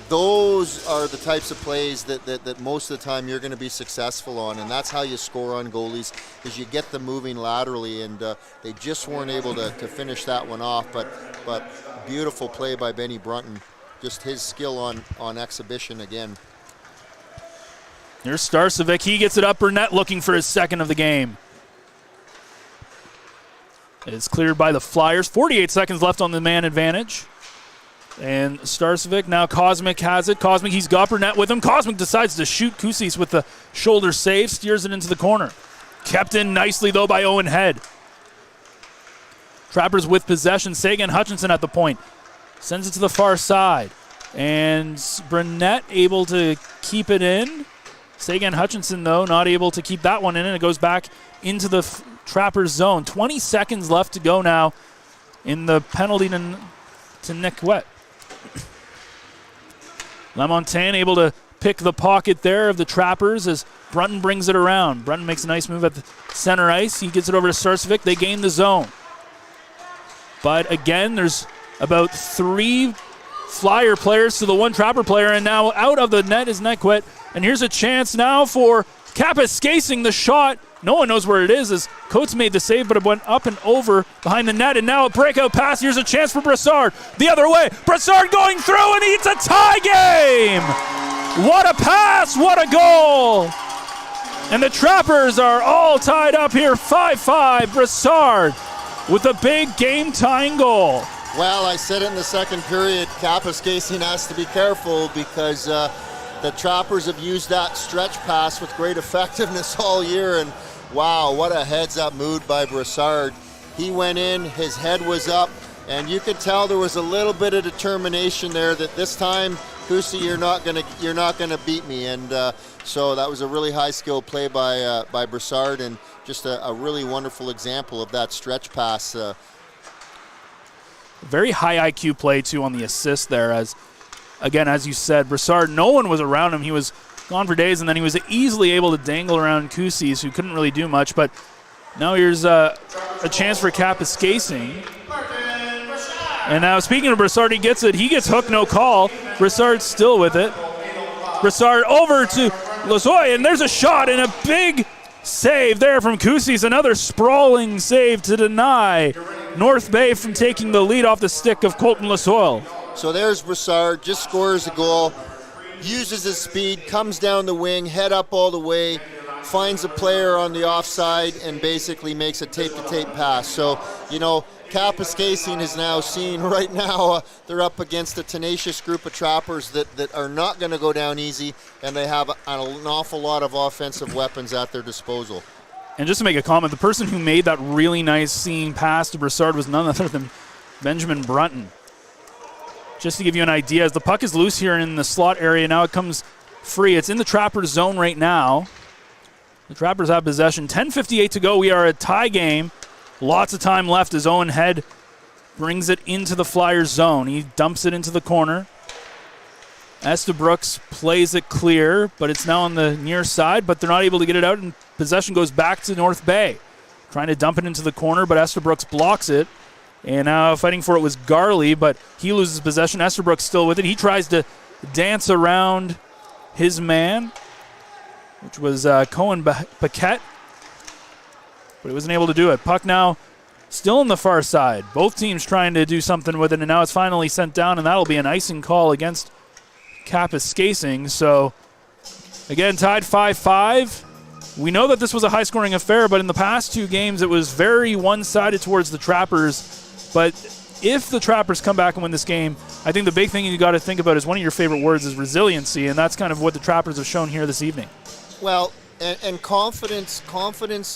those are the types of plays that most of the time you're going to be successful on, and that's how you score on goalies, is you get them moving laterally, and they just weren't able to finish that one off, but beautiful play by Benny Brunton. Just his skill on exhibition again. Here's Starcevic. He gets it up. Burnett looking for his second of the game. It's cleared by the Flyers. 48 seconds left on the man advantage. And Starcevic, now Cosmic has it. Cosmic, he's got Burnett with him. Cosmic decides to shoot Kusis with the shoulder save, steers it into the corner. Kept in nicely, though, by Owen Head. Trappers with possession. Sagan Hutchinson at the point. Sends it to the far side. And Burnett able to keep it in. Sagan Hutchinson, though, not able to keep that one in, and it goes back into the Trappers zone. 20 seconds left to go now in the penalty to Nick Wett. Lamontagne able to pick the pocket there of the Trappers as Brunton brings it around. Brunton makes a nice move at the center ice. He gets it over to Starcevic. They gain the zone. But again, there's about 3 Flyer players to the 1 Trapper player, and now out of the net is Nequet. And here's a chance now for Kapuskasing. The shot, no one knows where it is, as Coates made the save, but it went up and over behind the net, and now a breakout pass. Here's a chance for Brassard. The other way, Brassard going through, and it's a tie game! What a pass, what a goal! And the Trappers are all tied up here, 5-5. Brassard with a big game-tying goal. Well, I said it in the second period, Kapuskasing has to be careful because the Trappers have used that stretch pass with great effectiveness all year, and wow, what a heads-up move by Brassard. He went in, his head was up, and you could tell there was a little bit of determination there that this time, Kusi, you're not gonna beat me, and so that was a really high-skilled play by Brassard, and just a really wonderful example of that stretch pass. Very high IQ play, too, on the assist there. As again, as you said, Brassard, no one was around him. He was gone for days, and then he was easily able to dangle around Kusis, who couldn't really do much. But now here's a chance for Kapuskasing. And now, speaking of Brassard, he gets it. He gets hooked, no call. Brassard's still with it. Brassard over to Lasoy, and there's a shot and a big save there from Kusis. Another sprawling save to deny North Bay from taking the lead off the stick of Colton Lasoil. So there's Brassard, just scores a goal, uses his speed, comes down the wing, head up all the way, finds a player on the offside, and basically makes a tape-to-tape pass. So, Kapuskasing is now seen right now, they're up against a tenacious group of Trappers that are not going to go down easy, and they have an awful lot of offensive weapons at their disposal. And just to make a comment, the person who made that really nice seam pass to Brassard was none other than Benjamin Brunton. Just to give you an idea, as the puck is loose here in the slot area, now it comes free. It's in the Trappers zone right now. The Trappers have possession. 10:58 to go. We are a tie game. Lots of time left as Owen Head brings it into the Flyers zone. He dumps it into the corner. Estabrooks plays it clear, but it's now on the near side, but they're not able to get it out, and possession goes back to North Bay. Trying to dump it into the corner, but Estabrooks blocks it. And now fighting for it was Garley, but he loses possession. Estabrooks still with it. He tries to dance around his man, which was Cohen Paquette, but he wasn't able to do it. Puck now still on the far side. Both teams trying to do something with it, and now it's finally sent down, and that'll be an icing call against Kapuskasing. So, again, tied 5-5. We know that this was a high-scoring affair, but in the past two games, it was very one-sided towards the Trappers. But if the Trappers come back and win this game, I think the big thing you got to think about is one of your favorite words is resiliency, and that's kind of what the Trappers have shown here this evening. Well, and confidence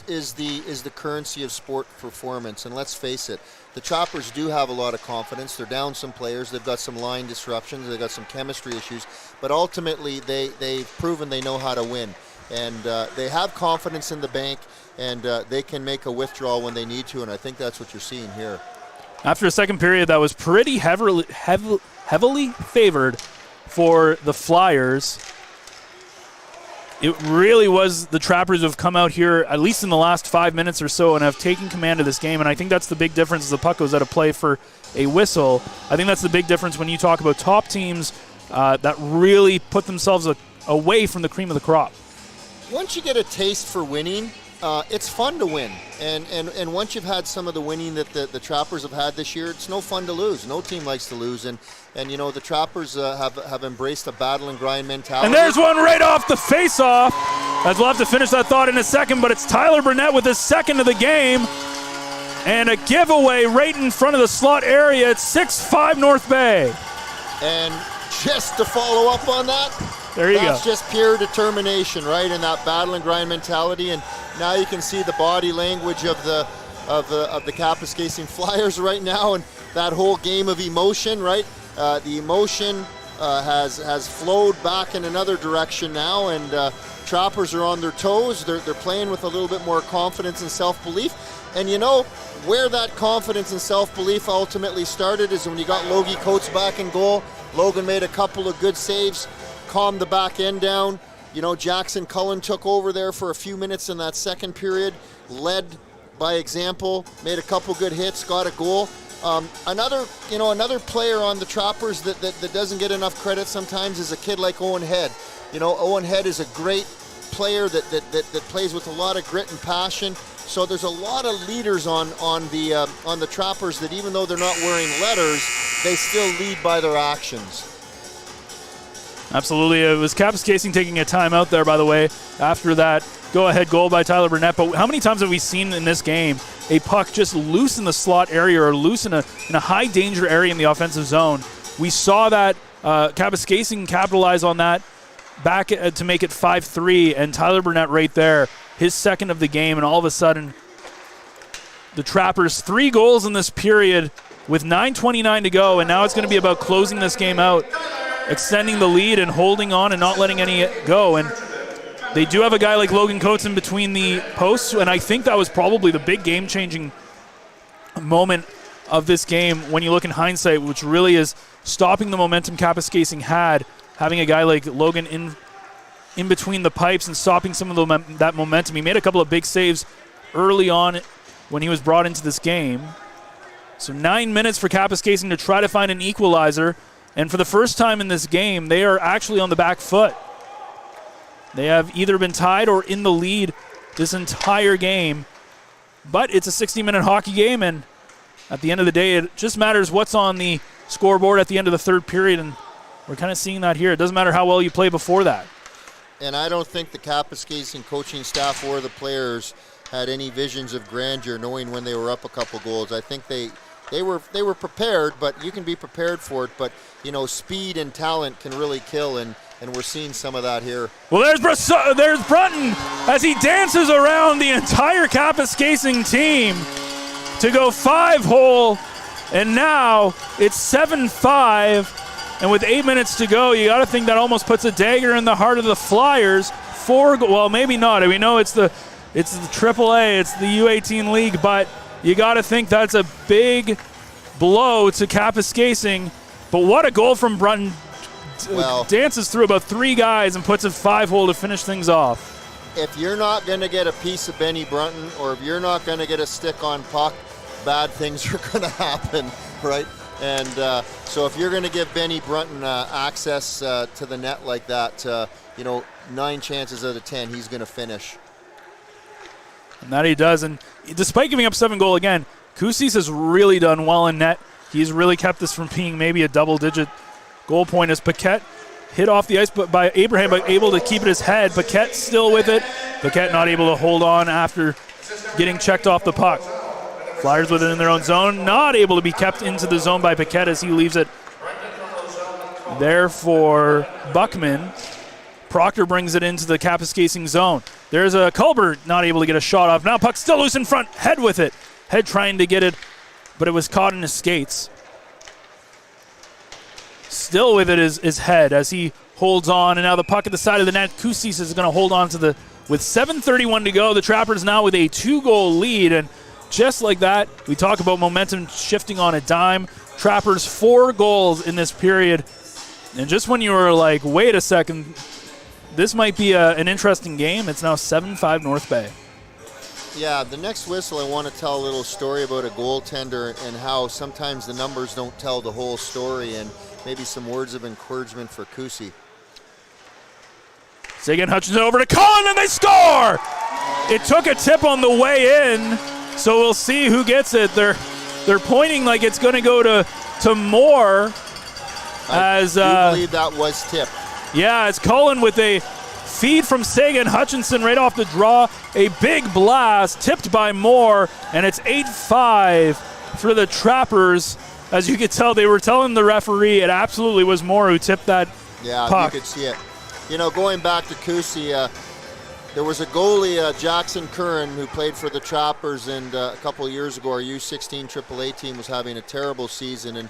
is the currency of sport performance. And let's face it, the Trappers do have a lot of confidence. They're down some players. They've got some line disruptions. They've got some chemistry issues. But ultimately, they've proven they know how to win. And they have confidence in the bank, and they can make a withdrawal when they need to, and I think that's what you're seeing here. After a second period that was pretty heavily favored for the Flyers, it really was the Trappers who have come out here, at least in the last 5 minutes or so, and have taken command of this game, and I think that's the big difference as the puck goes out of play for a whistle. I think that's the big difference when you talk about top teams that really put themselves away from the cream of the crop. Once you get a taste for winning, it's fun to win. And once you've had some of the winning that the Trappers have had this year, it's no fun to lose. No team likes to lose. And you know, the Trappers have embraced a battle and grind mentality. And there's one right off the face-off. As we'll have to finish that thought in a second, but it's Tyler Burnett with his second of the game. And a giveaway right in front of the slot area. It's 6-5 North Bay. And just to follow up on that, there you go. That's just pure determination, right? And that battle and grind mentality. And now you can see the body language of the Kapuskasing Flyers right now, and that whole game of emotion, right? The emotion has flowed back in another direction now, and Trappers are on their toes. They're playing with a little bit more confidence and self-belief. And you know where that confidence and self-belief ultimately started is when you got Logie Coates back in goal. Logan made a couple of good saves, calmed the back end down. You know, Jackson Cullen took over there for a few minutes in that second period, led by example, made a couple good hits, got a goal. Another player on the Trappers that doesn't get enough credit sometimes is a kid like Owen Head. You know, Owen Head is a great player that plays with a lot of grit and passion. So there's a lot of leaders on the Trappers that even though they're not wearing letters, they still lead by their actions. Absolutely. It was Kapuskasing taking a timeout there, by the way, after that go-ahead goal by Tyler Burnett. But how many times have we seen in this game a puck just loose in the slot area or loose in a high-danger area in the offensive zone? We saw that Kapuskasing capitalize on that back to make it 5-3, and Tyler Burnett right there, his second of the game, and all of a sudden the Trappers 3 goals in this period with 9:29 to go, and now it's going to be about closing this game out, extending the lead and holding on and not letting any go. And they do have a guy like Logan Coates in between the posts, and I think that was probably the big game-changing moment of this game when you look in hindsight, which really is stopping the momentum Kapuskasing had, having a guy like Logan in between the pipes and stopping some of that momentum. He made a couple of big saves early on when he was brought into this game. So 9 minutes for Kapuskasing to try to find an equalizer. And for the first time in this game, they are actually on the back foot. They have either been tied or in the lead this entire game. But it's a 60-minute hockey game, and at the end of the day, it just matters what's on the scoreboard at the end of the third period, and we're kind of seeing that here. It doesn't matter how well you play before that. And I don't think the Kapuskasing coaching staff or the players had any visions of grandeur knowing when they were up a couple goals. I think they were prepared, but you can be prepared for it. But, you know, speed and talent can really kill, and we're seeing some of that here. Well, there's Brunton as he dances around the entire Kapuskasing team to go 5-hole, and now it's 7-5. And with 8 minutes to go, you got to think that almost puts a dagger in the heart of the Flyers. well, maybe not. We know it's the AAA, it's the U18 league, but you got to think that's a big blow to Kapuskasing. But what a goal from Brunton. Dances through about 3 guys and puts a 5-hole to finish things off. If you're not going to get a piece of Benny Brunton, or if you're not going to get a stick on puck, bad things are going to happen, right? And so if you're going to give Benny Brunton access to the net like that, 9 chances out of 10, he's going to finish. And that he does. And despite giving up 7 goals again, Kusis has really done well in net. He's really kept this from being maybe a double-digit goal point as Paquette hit off the ice by Abraham, but able to keep it his head. Paquette still with it. Paquette not able to hold on after getting checked off the puck. Flyers with it in their own zone, not able to be kept into the zone by Paquette as he leaves it there for Buckman. Proctor brings it into the Kapuskasing zone. There's a Culbert not able to get a shot off. Now puck still loose in front. Head with it. Head trying to get it, but it was caught in his skates. Still with it is Head as he holds on, and now the puck at the side of the net. Kusis is going to hold on to with 7:31 to go. The Trappers now with a 2-goal lead, and just like that, we talk about momentum shifting on a dime. Trappers 4 goals in this period, and just when you were like, wait a second, this might be an interesting game, it's now 7-5 North Bay. Yeah, the next whistle I want to tell a little story about a goaltender and how sometimes the numbers don't tell the whole story, and maybe some words of encouragement for Kusi. Sagan Hutchinson over to Cullen, and they score! It took a tip on the way in, so we'll see who gets it. They're pointing like it's going to go to Moore. I believe that was tipped. Yeah, it's Cullen with a feed from Sagan Hutchinson right off the draw. A big blast tipped by Moore, and it's 8-5 for the Trappers. As you could tell, they were telling the referee it absolutely was Moore who tipped that puck. You could see it. Going back to Kusi, there was a goalie, Jackson Curran, who played for the Trappers, and a couple of years ago, our U16 AAA team was having a terrible season, and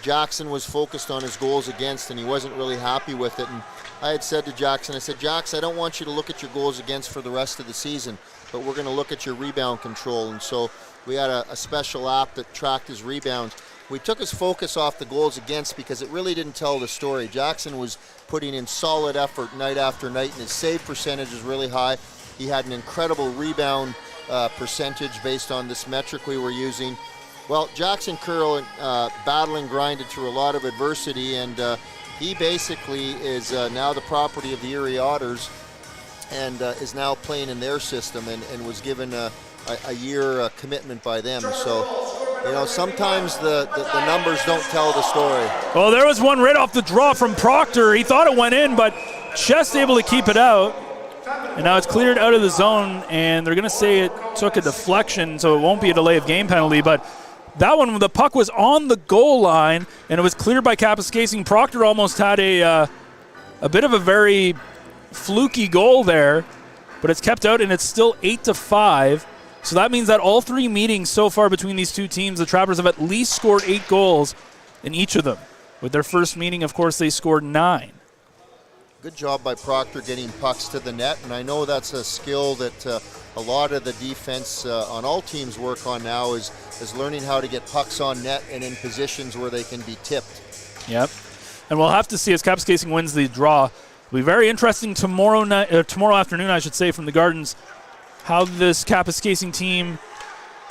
Jackson was focused on his goals against, and he wasn't really happy with it. And I had said to Jackson, I said, Jax, I don't want you to look at your goals against for the rest of the season, but we're going to look at your rebound control. And so we had a special app that tracked his rebounds. We took his focus off the goals against because it really didn't tell the story. Jackson was putting in solid effort night after night, and his save percentage is really high. He had an incredible rebound percentage based on this metric we were using. Well, Jackson Curl battling, grinded through a lot of adversity, and he basically is now the property of the Erie Otters, and is now playing in their system, and was given a year commitment by them. So, sometimes the numbers don't tell the story. Well, there was one right off the draw from Proctor. He thought it went in, but just able to keep it out. And now it's cleared out of the zone, and they're going to say it took a deflection, so it won't be a delay of game penalty. But that one, the puck was on the goal line, and it was cleared by Kapuskasing. Proctor almost had a bit of a very fluky goal there, but it's kept out, and it's still 8-5. So that means that all 3 meetings so far between these two teams, the Trappers have at least scored 8 goals in each of them. With their first meeting, of course, they scored 9. Good job by Proctor getting pucks to the net, and I know that's a skill that a lot of the defense on all teams work on now is learning how to get pucks on net and in positions where they can be tipped. Yep. And we'll have to see as Kapuskasing wins the draw. It'll be very interesting tomorrow afternoon, I should say, from the Gardens, how this Kapuskasing team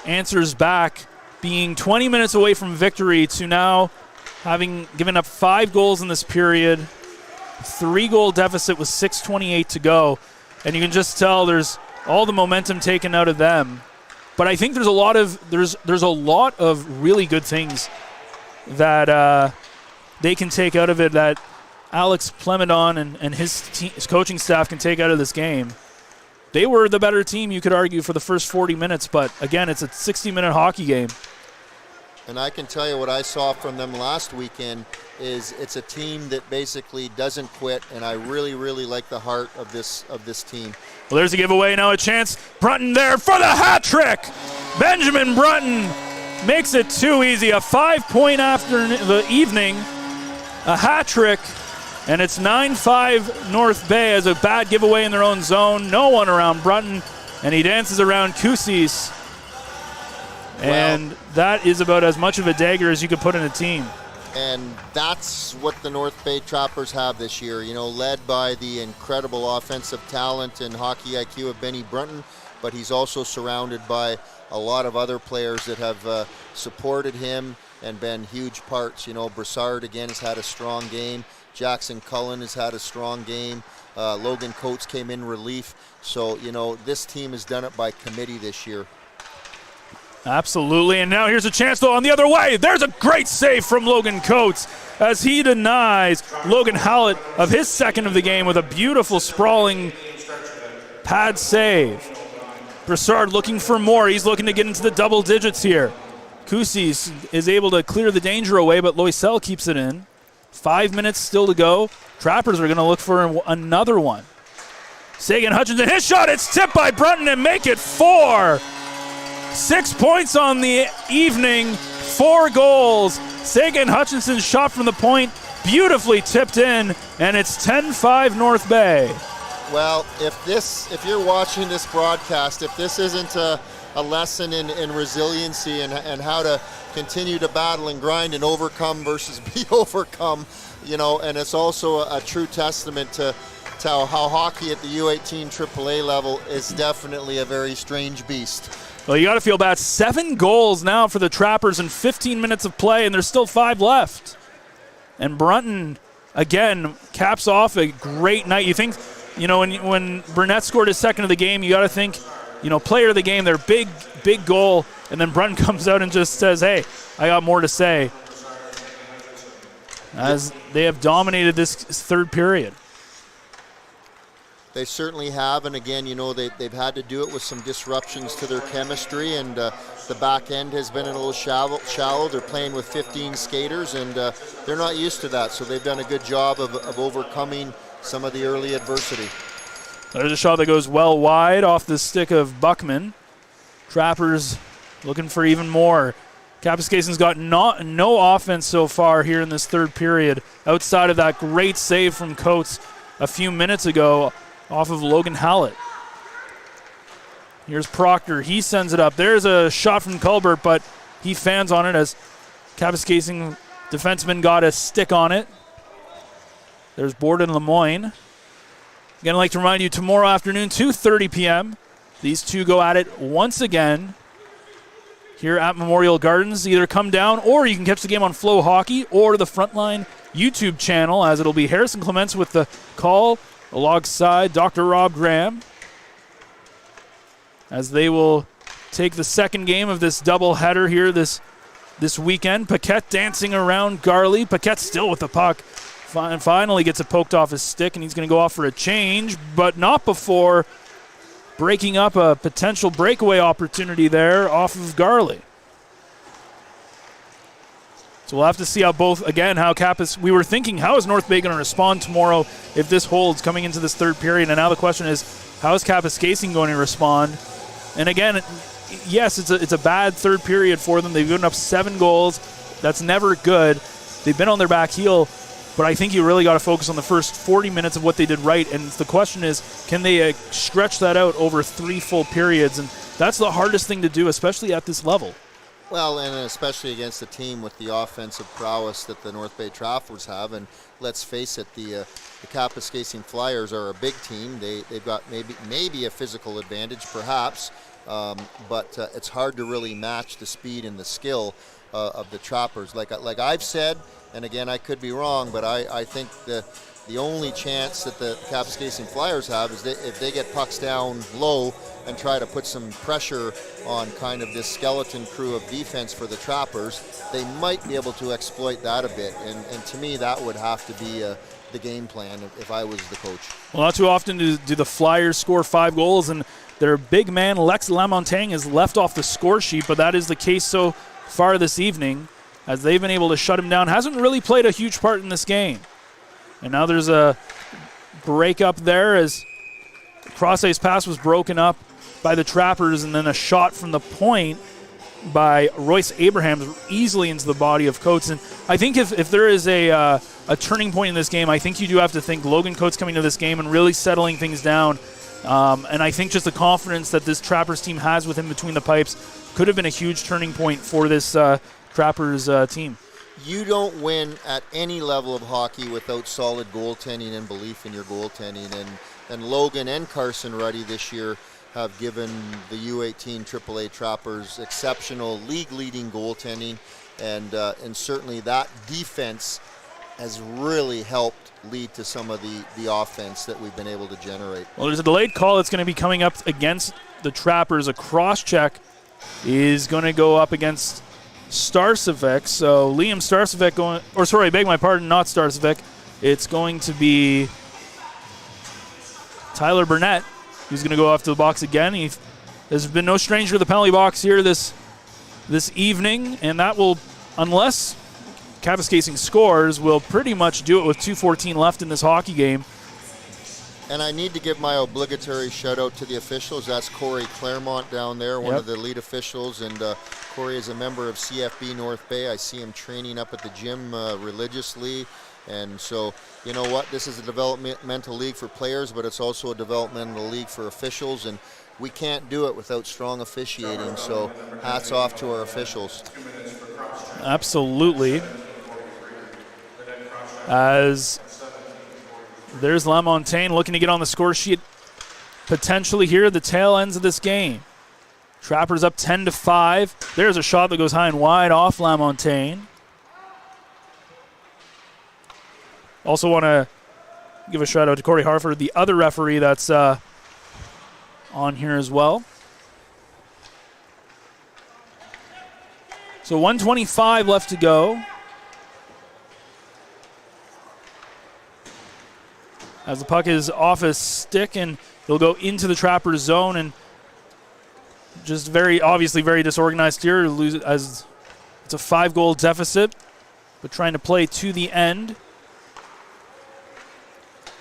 answers back, being 20 minutes away from victory to now having given up 5 goals in this period, 3-goal deficit with 6:28 to go, and you can just tell there's all the momentum taken out of them. But I think there's a lot of really good things that they can take out of it, that Alex Plemedon and his coaching staff can take out of this game. They were the better team, you could argue, for the first 40 minutes, but again, it's a 60-minute hockey game. And I can tell you what I saw from them last weekend is it's a team that basically doesn't quit, and I really, really like the heart of this team. Well, there's a giveaway, now a chance. Brunton there for the hat trick. Benjamin Brunton makes it too easy. A 5-point after the evening, a hat trick And it's 9-5 North Bay as a bad giveaway in their own zone. No one around Brunton, and he dances around Kusis. And that is about as much of a dagger as you could put in a team. And that's what the North Bay Trappers have this year, led by the incredible offensive talent and hockey IQ of Benny Brunton, but he's also surrounded by a lot of other players that have supported him and been huge parts. Broussard, again, has had a strong game. Jackson Cullen has had a strong game. Logan Coates came in relief. So, this team has done it by committee this year. Absolutely, and now here's a chance, though, on the other way. There's a great save from Logan Coates as he denies Logan Hallett of his second of the game with a beautiful sprawling pad save. Broussard looking for more. He's looking to get into the double digits here. Kusis is able to clear the danger away, but Loisel keeps it in. 5 minutes still to go. Trappers are going to look for another one. Sagan Hutchinson, his shot, it's tipped by Brunton and make it 4. 6 points on the evening, 4 goals. Sagan Hutchinson's shot from the point, beautifully tipped in, and it's 10-5 North Bay. Well, if you're watching this broadcast, if this isn't a lesson in resiliency and how to continue to battle and grind and overcome versus be overcome, and it's also a true testament to how hockey at the U18 AAA level is definitely a very strange beast. Well, you got to feel bad. 7 goals now for the Trappers in 15 minutes of play, and there's still 5 left. And Brunton, again, caps off a great night. You think, when Burnett scored his second of the game, you got to think, player of the game, their big goal, and then Brunton comes out and just says, hey, I got more to say. As they have dominated this third period. They certainly have, and again, they've had to do it with some disruptions to their chemistry, and the back end has been a little shallow. They're playing with 15 skaters, and they're not used to that, so they've done a good job of overcoming some of the early adversity. There's a shot that goes well wide off the stick of Buckman. Trappers looking for even more. Kapuskasing's got no offense so far here in this third period, outside of that great save from Coates a few minutes ago off of Logan Hallett. Here's Proctor. He sends it up. There's a shot from Culbert, but he fans on it as Kapuskasing defenseman got a stick on it. There's Borden Lemoyne. Again, I'd like to remind you, tomorrow afternoon, 2:30 p.m., these two go at it once again here at Memorial Gardens. Either come down, or you can catch the game on Flow Hockey or the Frontline YouTube channel, as it'll be Harrison Clements with the call alongside Dr. Rob Graham, as they will take the second game of this doubleheader here this weekend. Paquette dancing around Garley. Paquette still with the puck. Finally gets it poked off his stick, and he's going to go off for a change, but not before breaking up a potential breakaway opportunity there off of Garley. So we'll have to see how we were thinking, how is North Bay going to respond tomorrow if this holds coming into this third period? And now the question is, how is Kapuskasing going to respond? And again, yes, it's a bad third period for them. They've given up 7 goals. That's never good. They've been on their back heel, but I think you really got to focus on the first 40 minutes of what they did right. And the question is, can they stretch that out over 3 full periods? And that's the hardest thing to do, especially at this level. Well, and especially against a team with the offensive prowess that the North Bay Trappers have. And let's face it, the Kapuskasing Flyers are a big team. They've got maybe a physical advantage, perhaps, but it's hard to really match the speed and the skill of the Trappers. Like I've said, and again, I could be wrong, but I think the only chance that the Kapuskasing Flyers have is that if they get pucks down low and try to put some pressure on kind of this skeleton crew of defense for the Trappers, they might be able to exploit that a bit. And to me, that would have to be the game plan if I was the coach. Well, not too often do the Flyers score 5 goals, and their big man, Lex Lamontagne, is left off the score sheet, but that is the case so far this evening, as they've been able to shut him down. Hasn't really played a huge part in this game. And now there's a break up there as Crossay's pass was broken up by the Trappers, and then a shot from the point by Royce Abrahams easily into the body of Coates. And I think if there is a turning point in this game, I think you do have to think Logan Coates coming to this game and really settling things down. And I think just the confidence that this Trappers team has with him between the pipes could have been a huge turning point for this Trappers team. You don't win at any level of hockey without solid goaltending and belief in your goaltending. And Logan and Carson Ruddy this year have given the U18 AAA Trappers exceptional league-leading goaltending. And certainly that defense has really helped lead to some of the offense that we've been able to generate. Well, there's a delayed call that's going to be coming up against the Trappers. A cross-check is going to go up against Starcevic. So Liam Starcevic going, or sorry, beg my pardon, not Starcevic. It's going to be Tyler Burnett who's going to go off to the box again. There's been no stranger to the penalty box here this evening, and that will, unless Kapuskasing scores, will pretty much do it with 2:14 left in this hockey game. And I need to give my obligatory shout out to the officials. That's Corey Claremont down there, one of the lead officials, and Corey is a member of CFB North Bay. I see him training up at the gym religiously. And so, you know what, this is a developmental league for players, but it's also a developmental league for officials, and we can't do it without strong officiating. So hats off to our officials. Absolutely. As there's LaMontagne looking to get on the score sheet potentially here at the tail ends of this game. Trappers up 10-5. There's a shot that goes high and wide off LaMontagne. Also want to give a shout out to Corey Harford, the other referee that's on here as well. So 1:25 left to go. As the puck is off his stick, and he'll go into the Trappers zone, and just obviously very disorganized here. As it's a 5-goal deficit, but trying to play to the end.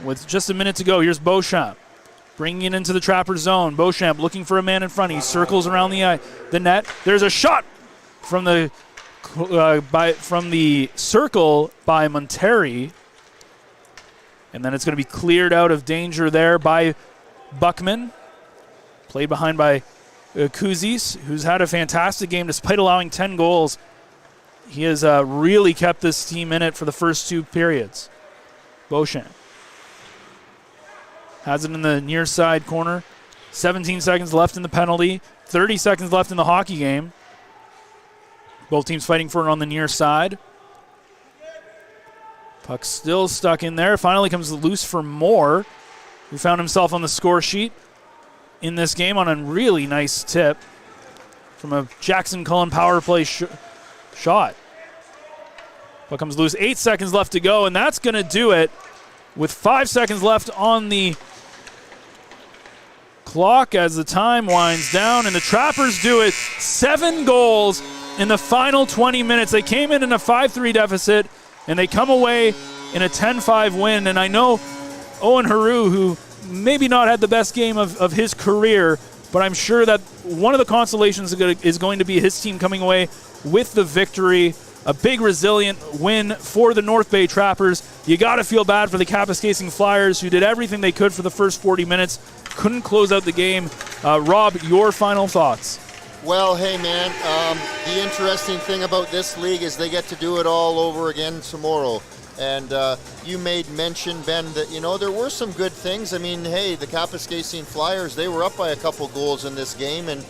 With just a minute to go, here's Beauchamp bringing it into the Trappers zone. Beauchamp looking for a man in front. He circles around the net. There's a shot from the circle by Monteri. And then it's going to be cleared out of danger there by Buckman. Played behind by Kuzis, who's had a fantastic game despite allowing 10 goals. He has really kept this team in it for the first 2 periods. Beauchamp has it in the near side corner. 17 seconds left in the penalty. 30 seconds left in the hockey game. Both teams fighting for it on the near side. Puck still stuck in there. Finally comes loose for Moore, who found himself on the score sheet in this game on a really nice tip from a Jackson Cullen power play shot. Puck comes loose. 8 seconds left to go, and that's going to do it with 5 seconds left on the clock as the time winds down, and the Trappers do it. 7 goals in the final 20 minutes. They came in a 5-3 deficit, and they come away in a 10-5 win. And I know Owen Haru, who maybe not had the best game of his career, but I'm sure that one of the consolations is going to be his team coming away with the victory. A big, resilient win for the North Bay Trappers. You got to feel bad for the Kapuskasing Flyers, who did everything they could for the first 40 minutes. Couldn't close out the game. Rob, your final thoughts? Well, hey, man, the interesting thing about this league is they get to do it all over again tomorrow. And you made mention, Ben, that, there were some good things. I mean, hey, the Kapuskasing Flyers, they were up by a couple goals in this game. And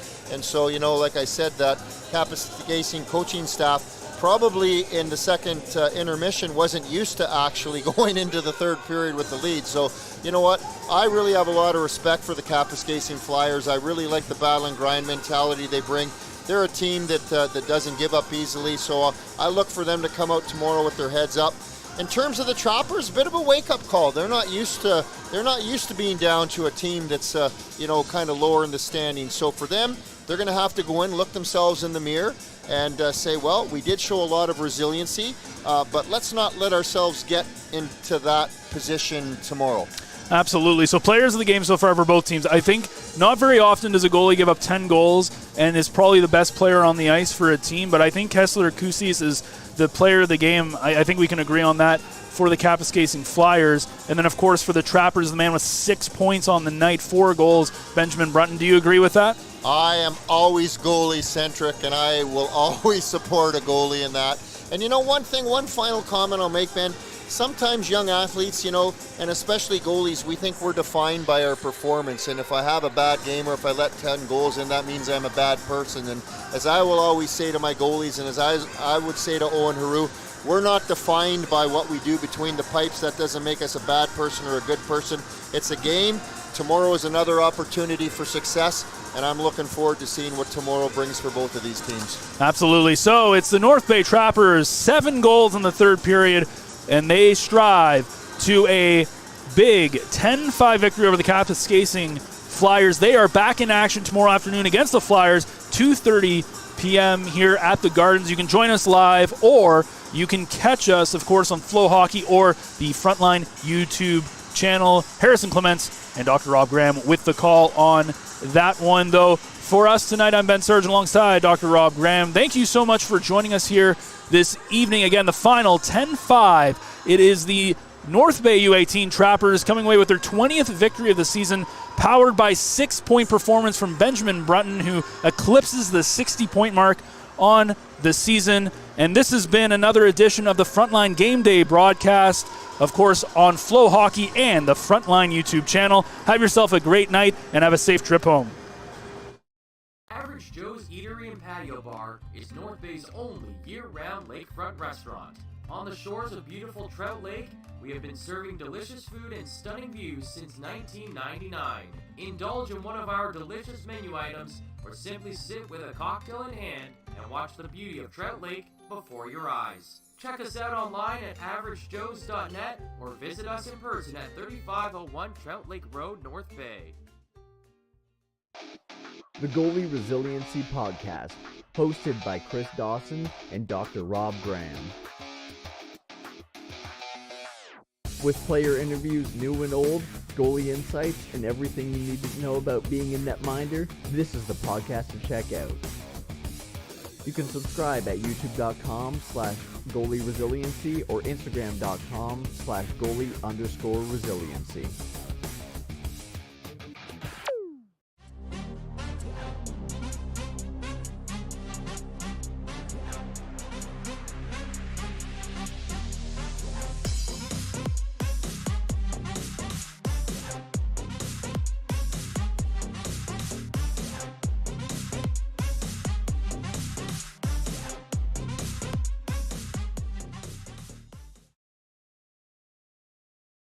so, like I said, that Kapuskasing coaching staff probably in the second intermission wasn't used to actually going into the third period with the lead. So, you know what? I really have a lot of respect for the Kapuskasing Flyers. I really like the battle and grind mentality they bring. They're a team that doesn't give up easily, so I look for them to come out tomorrow with their heads up. In terms of the Trappers, a bit of a wake-up call. They're not used to being down to a team that's kind of lower in the standings. So for them, they're going to have to go in, look themselves in the mirror, and say, well, we did show a lot of resiliency, but let's not let ourselves get into that position tomorrow. Absolutely. So players of the game so far for both teams. I think not very often does a goalie give up 10 goals and is probably the best player on the ice for a team, but I think Kessler Kusis is the player of the game. I think we can agree on that for the Kapuskasing Flyers. And then, of course, for the Trappers, the man with 6 points on the night, 4 goals, Benjamin Brunton. Do you agree with that? I am always goalie-centric, and I will always support a goalie in that. And one final comment I'll make, Ben, sometimes young athletes, and especially goalies, we think we're defined by our performance. And if I have a bad game or if I let 10 goals in, that means I'm a bad person. And as I will always say to my goalies, and as I would say to Owen Haru, we're not defined by what we do between the pipes. That doesn't make us a bad person or a good person. It's a game. Tomorrow is another opportunity for success, and I'm looking forward to seeing what tomorrow brings for both of these teams. Absolutely. So it's the North Bay Trappers, 7 goals in the third period, and they strive to a big 10-5 victory over the Kapuskasing Flyers. They are back in action tomorrow afternoon against the Flyers, 2:30 p.m. here at the Gardens. You can join us live, or you can catch us, of course, on Flow Hockey or the Frontline YouTube channel. Harrison Clements and Dr. Rob Graham with the call on that one, though. For us tonight, I'm Ben Surgeon alongside Dr. Rob Graham. Thank you so much for joining us here this evening. Again, the final 10-5. It is the North Bay U18 Trappers coming away with their 20th victory of the season, powered by 6-point performance from Benjamin Brunton, who eclipses the 60-point mark on the season. And this has been another edition of the Frontline Game Day broadcast, of course, on Flow Hockey and the Frontline YouTube channel. Have yourself a great night and have a safe trip home. Average Joe's Eatery and Patio Bar is North Bay's only year-round lakefront restaurant. On the shores of beautiful Trout Lake, we have been serving delicious food and stunning views since 1999. Indulge in one of our delicious menu items, or simply sit with a cocktail in hand and watch the beauty of Trout Lake before your eyes. Check us out online at averagejoes.net or visit us in person at 3501 Trout Lake Road, North Bay. The Goalie Resiliency Podcast, hosted by Chris Dawson and Dr. Rob Graham. With player interviews new and old, goalie insights, and everything you need to know about being a netminder, this is the podcast to check out. You can subscribe at youtube.com/goalie resiliency or instagram.com/goalie_resiliency.